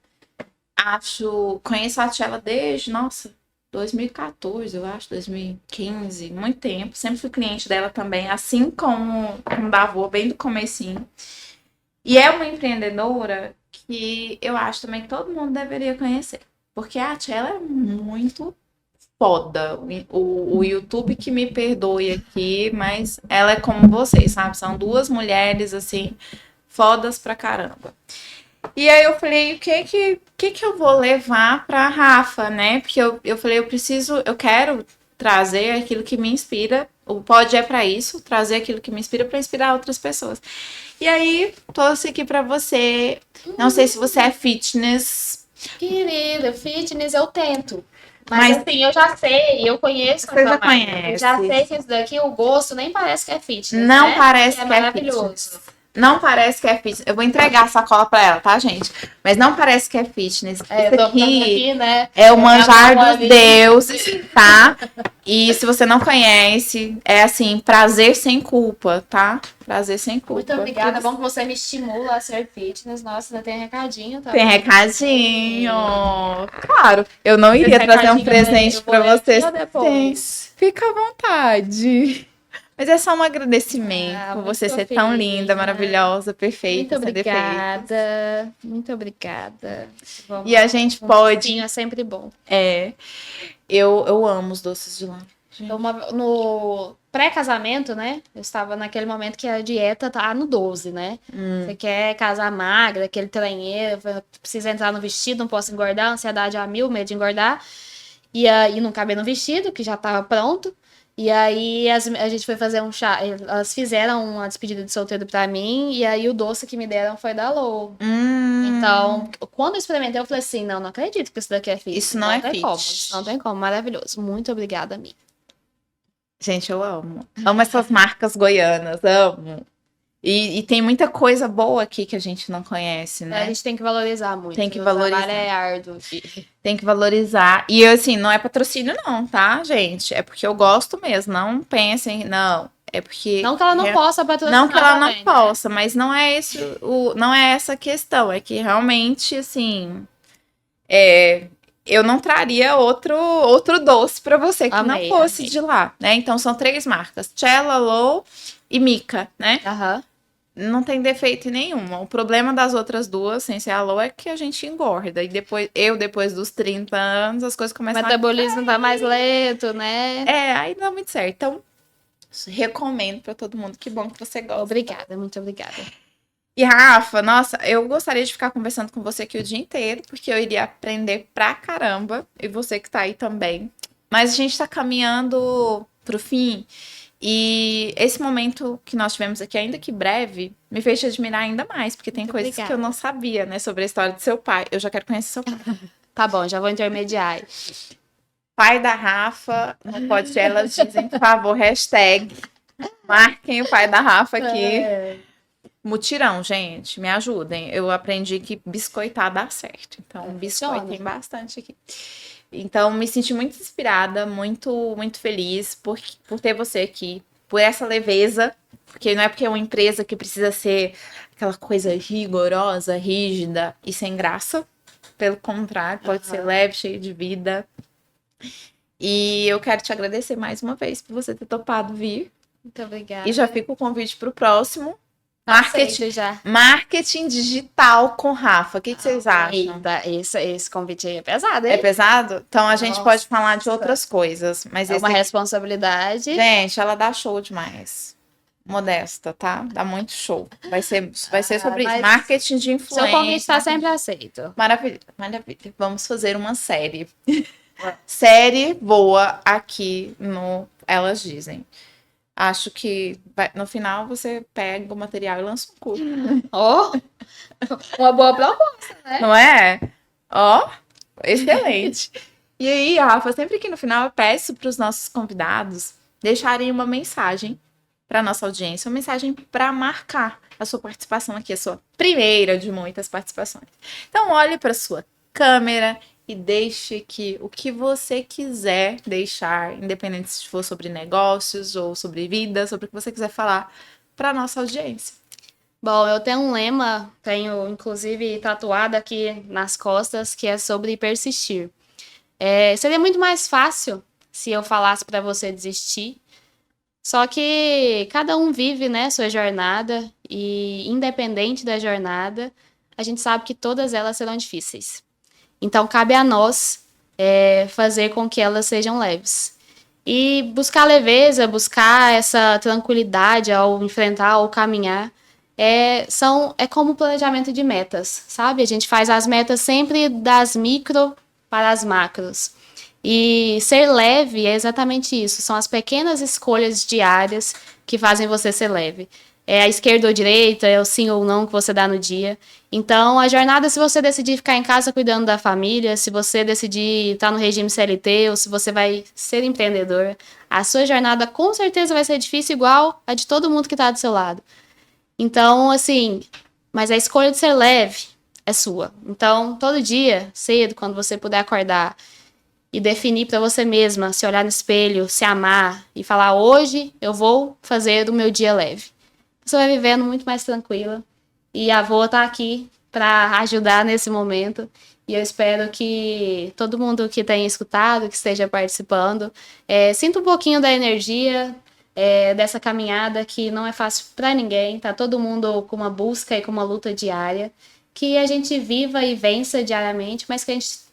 Conheço a Sheila desde, nossa, 2014, eu acho, 2015, muito tempo. Sempre fui cliente dela também, assim como da avó, bem do comecinho. E é uma empreendedora que eu acho também que todo mundo deveria conhecer. Porque a Sheila é muito foda. O YouTube que me perdoe aqui, mas ela é como vocês, sabe? São 2 mulheres, assim, fodas pra caramba. E aí eu falei, o que eu vou levar pra Rafa, né? Porque eu falei, eu quero trazer aquilo que me inspira. O pod é pra isso, trazer aquilo que me inspira pra inspirar outras pessoas. E aí, trouxe aqui pra você. Não sei se você é fitness. Querida, fitness eu tento. Mas assim, eu já sei, eu conheço. Você já conhece. Eu já sei que isso daqui, o gosto nem parece que é fitness. Não né? parece que é maravilhoso. fitness. Não parece que é fitness. Eu vou entregar a sacola pra ela, tá, gente? Mas não parece que é fitness. Isso aqui né? é o manjar dos deuses, tá? E se você não conhece, é assim, prazer sem culpa, tá? Prazer sem culpa. Muito obrigada. É bom que você me estimula a ser fitness. Nossa, ainda tem recadinho também. Tem recadinho. Claro, eu não iria trazer um presente pra você. Fica à vontade. Mas é só um agradecimento por você ser tão linda, maravilhosa, perfeita. Muito obrigada. Muito obrigada. E a gente pode. Sim, é sempre bom. Eu amo os doces de lá. Então, no pré-casamento, né? Eu estava naquele momento que a dieta tá no 12, né? Você quer casar magra, aquele tranheiro, precisa entrar no vestido, não posso engordar, ansiedade a 1000, medo de engordar. E aí não caber no vestido, que já estava pronto. E aí a gente foi fazer um chá. Elas fizeram uma despedida de solteiro pra mim. E aí o doce que me deram foi da Lou. Então, quando eu experimentei, eu falei assim, não acredito que isso daqui é fit. Isso não é fit. Não tem como, maravilhoso. Muito obrigada, amiga. Gente, eu amo. Amo essas marcas goianas, amo. E tem muita coisa boa aqui que a gente não conhece, né? A gente tem que valorizar muito. Tem que valorizar. O trabalho é árduo. Tem que valorizar. E, assim, não é patrocínio não, tá, gente? É porque eu gosto mesmo. Não pensem, não. É porque... Não que ela não possa patrocinar. Não que ela também, não possa, mas não é não é essa a questão. É que realmente, assim... eu não traria outro doce pra você que não fosse de lá, né? Então, são 3 marcas. Sheila, Lou e Mica, né? Não tem defeito nenhum. O problema das outras 2, sem ser a Lou, é que a gente engorda. E depois dos 30 anos, as coisas começam o metabolismo tá mais lento, né? Aí não dá muito certo. Então, recomendo pra todo mundo. Que bom que você gosta. Obrigada, muito obrigada. E Rafa, nossa, eu gostaria de ficar conversando com você aqui o dia inteiro, porque eu iria aprender pra caramba. E você que tá aí também. Mas a gente tá caminhando pro fim. E esse momento que nós tivemos aqui, ainda que breve, me fez te admirar ainda mais, porque tem Muito coisas obrigada. que eu não sabia, né, sobre a história do seu pai. Eu já quero conhecer seu pai. Tá bom, já vou intermediar. Pai da Rafa, no podcast Elas Dizem, por favor, hashtag. Marquem o pai da Rafa aqui. Mutirão, gente, me ajudem. Eu aprendi que biscoitar dá certo. Então, biscoitem bastante aqui. Então, me senti muito inspirada, muito feliz por ter você aqui, por essa leveza, porque não é porque é uma empresa que precisa ser aquela coisa rigorosa, rígida e sem graça. Pelo contrário, pode ser leve, cheio de vida. E eu quero te agradecer mais uma vez por você ter topado vir. Muito obrigada. E já fica o convite para o próximo. Aceito já. Marketing digital com Rafa. O que vocês acham? Eita, esse convite aí é pesado, hein? É pesado? Então a gente pode falar de Nossa. outras coisas. Mas É uma responsabilidade. Gente, ela dá show demais. Modesta, tá? Dá muito show. Vai ser sobre isso. Marketing de influência. Seu convite está sempre aceito. Maravilha, maravilha. Vamos fazer uma série. Série boa aqui no Elas Dizem. Acho que no final você pega o material e lança um curso. Oh, uma boa proposta, né? Não é? Ó, excelente. E aí, Rafa, sempre que no final eu peço para os nossos convidados deixarem uma mensagem para nossa audiência, uma mensagem para marcar a sua participação aqui, a sua primeira de muitas participações. Então, olhe para sua câmera e deixe que o que você quiser deixar, independente se for sobre negócios ou sobre vida, sobre o que você quiser falar para nossa audiência. Bom, eu tenho um lema, tenho inclusive tatuado aqui nas costas, que é sobre persistir. Seria muito mais fácil se eu falasse para você desistir, só que cada um vive, né, sua jornada, e independente da jornada, a gente sabe que todas elas serão difíceis. Então, cabe a nós fazer com que elas sejam leves. E buscar leveza, buscar essa tranquilidade ao enfrentar ou caminhar, é como o planejamento de metas, sabe? A gente faz as metas sempre das micro para as macros. E ser leve é exatamente isso. São as pequenas escolhas diárias que fazem você ser leve. É a esquerda ou direita, é o sim ou não que você dá no dia. Então, a jornada, se você decidir ficar em casa cuidando da família, se você decidir estar no regime CLT ou se você vai ser empreendedor, a sua jornada com certeza vai ser difícil igual a de todo mundo que está do seu lado. Então, assim, mas a escolha de ser leve é sua. Então, todo dia, cedo, quando você puder acordar e definir para você mesma, se olhar no espelho, se amar e falar, hoje eu vou fazer o meu dia leve. Você vai vivendo muito mais tranquila. E a avó tá aqui para ajudar nesse momento. E eu espero que todo mundo que tenha escutado, que esteja participando, sinta um pouquinho da energia dessa caminhada que não é fácil para ninguém. Tá todo mundo com uma busca e com uma luta diária. Que a gente viva e vença diariamente, mas que a gente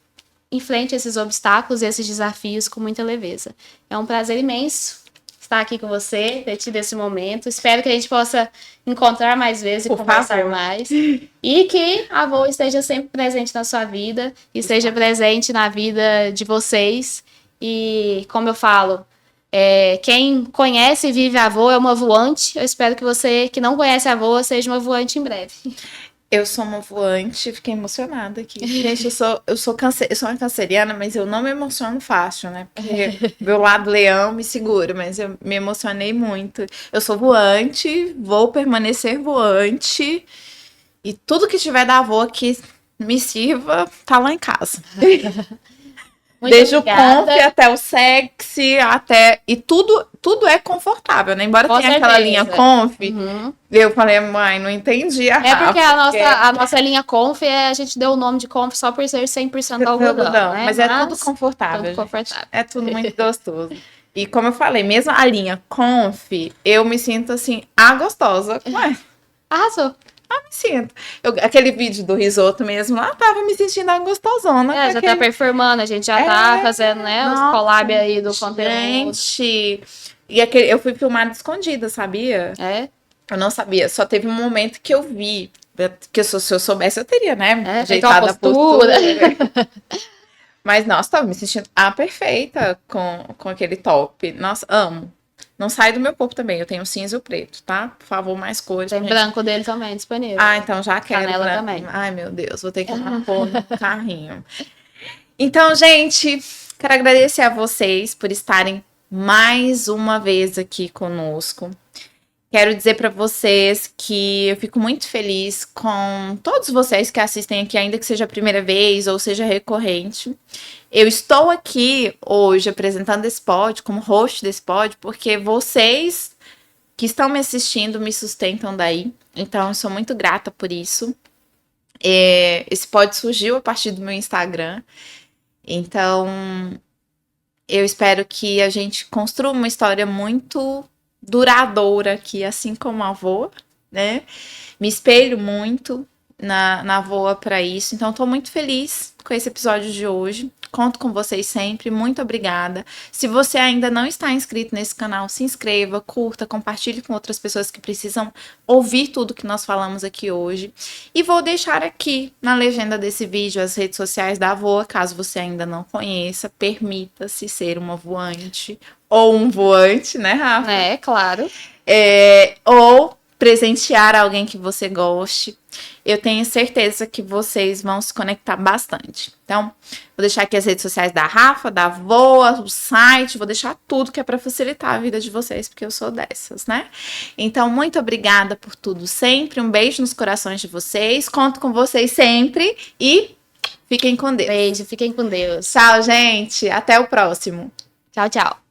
enfrente esses obstáculos e esses desafios com muita leveza. É um prazer imenso estar aqui com você, ter tido esse momento. Espero que a gente possa encontrar mais vezes e conversar mais. E que a avó esteja sempre presente na sua vida, e esteja presente na vida de vocês. E, como eu falo, quem conhece e vive a avó é uma voante. Eu espero que você, que não conhece a avó, seja uma voante em breve. Eu sou uma voante, fiquei emocionada aqui. Gente, eu sou uma canceriana, mas eu não me emociono fácil, né? Porque meu lado leão me segura, mas eu me emocionei muito. Eu sou voante, vou permanecer voante. E tudo que tiver da avó que me sirva, tá lá em casa. Desde obrigada. O conf até o sexy, e tudo é confortável, né? Embora tenha aquela linha conf, eu falei, mãe, não entendi a Rafa. Porque a nossa linha conf, a gente deu o nome de conf só por ser 100% algodão, né? Mas é tudo confortável, tudo confortável. É tudo muito gostoso. E como eu falei, mesmo a linha conf, eu me sinto assim, gostosa. Ué, arrasou. Me sinto. Aquele vídeo do risoto mesmo, lá tava me sentindo gostosona. Já tá performando, a gente já tá fazendo, né, os collab aí do conteúdo. Gente, e eu fui filmada escondida, sabia? Eu não sabia, só teve um momento que eu vi, que se eu soubesse eu teria, né, ajeitado a postura. Mas, nossa, tava me sentindo perfeita com aquele top. Nossa, amo. Não sai do meu corpo também. Eu tenho o cinza e o preto, tá? Por favor, mais cores. Tem branco dele também disponível. Ah, então já quero. Canela também. Ai, meu Deus, vou ter que pôr no carrinho. Então, gente, quero agradecer a vocês por estarem mais uma vez aqui conosco. Quero dizer para vocês que eu fico muito feliz com todos vocês que assistem aqui, ainda que seja a primeira vez ou seja recorrente. Eu estou aqui hoje apresentando esse pod, como host desse pod, porque vocês que estão me assistindo me sustentam daí. Então, eu sou muito grata por isso. Esse pod surgiu a partir do meu Instagram. Então, eu espero que a gente construa uma história muito duradoura aqui, assim como a Voa, né? Me espelho muito na Voa para isso. Então, estou muito feliz com esse episódio de hoje. Conto com vocês sempre. Muito obrigada. Se você ainda não está inscrito nesse canal, se inscreva, curta, compartilhe com outras pessoas que precisam ouvir tudo que nós falamos aqui hoje. E vou deixar aqui na legenda desse vídeo as redes sociais da Voa, caso você ainda não conheça. Permita-se ser uma voante ou um voante, né, Rafa? É, claro. Ou presentear alguém que você goste. Eu tenho certeza que vocês vão se conectar bastante. Então, vou deixar aqui as redes sociais da Rafa, da Voa, o site, vou deixar tudo que é para facilitar a vida de vocês, porque eu sou dessas, né? Então, muito obrigada por tudo sempre. Um beijo nos corações de vocês. Conto com vocês sempre e fiquem com Deus. Beijo, fiquem com Deus. Tchau, gente. Até o próximo. Tchau, tchau.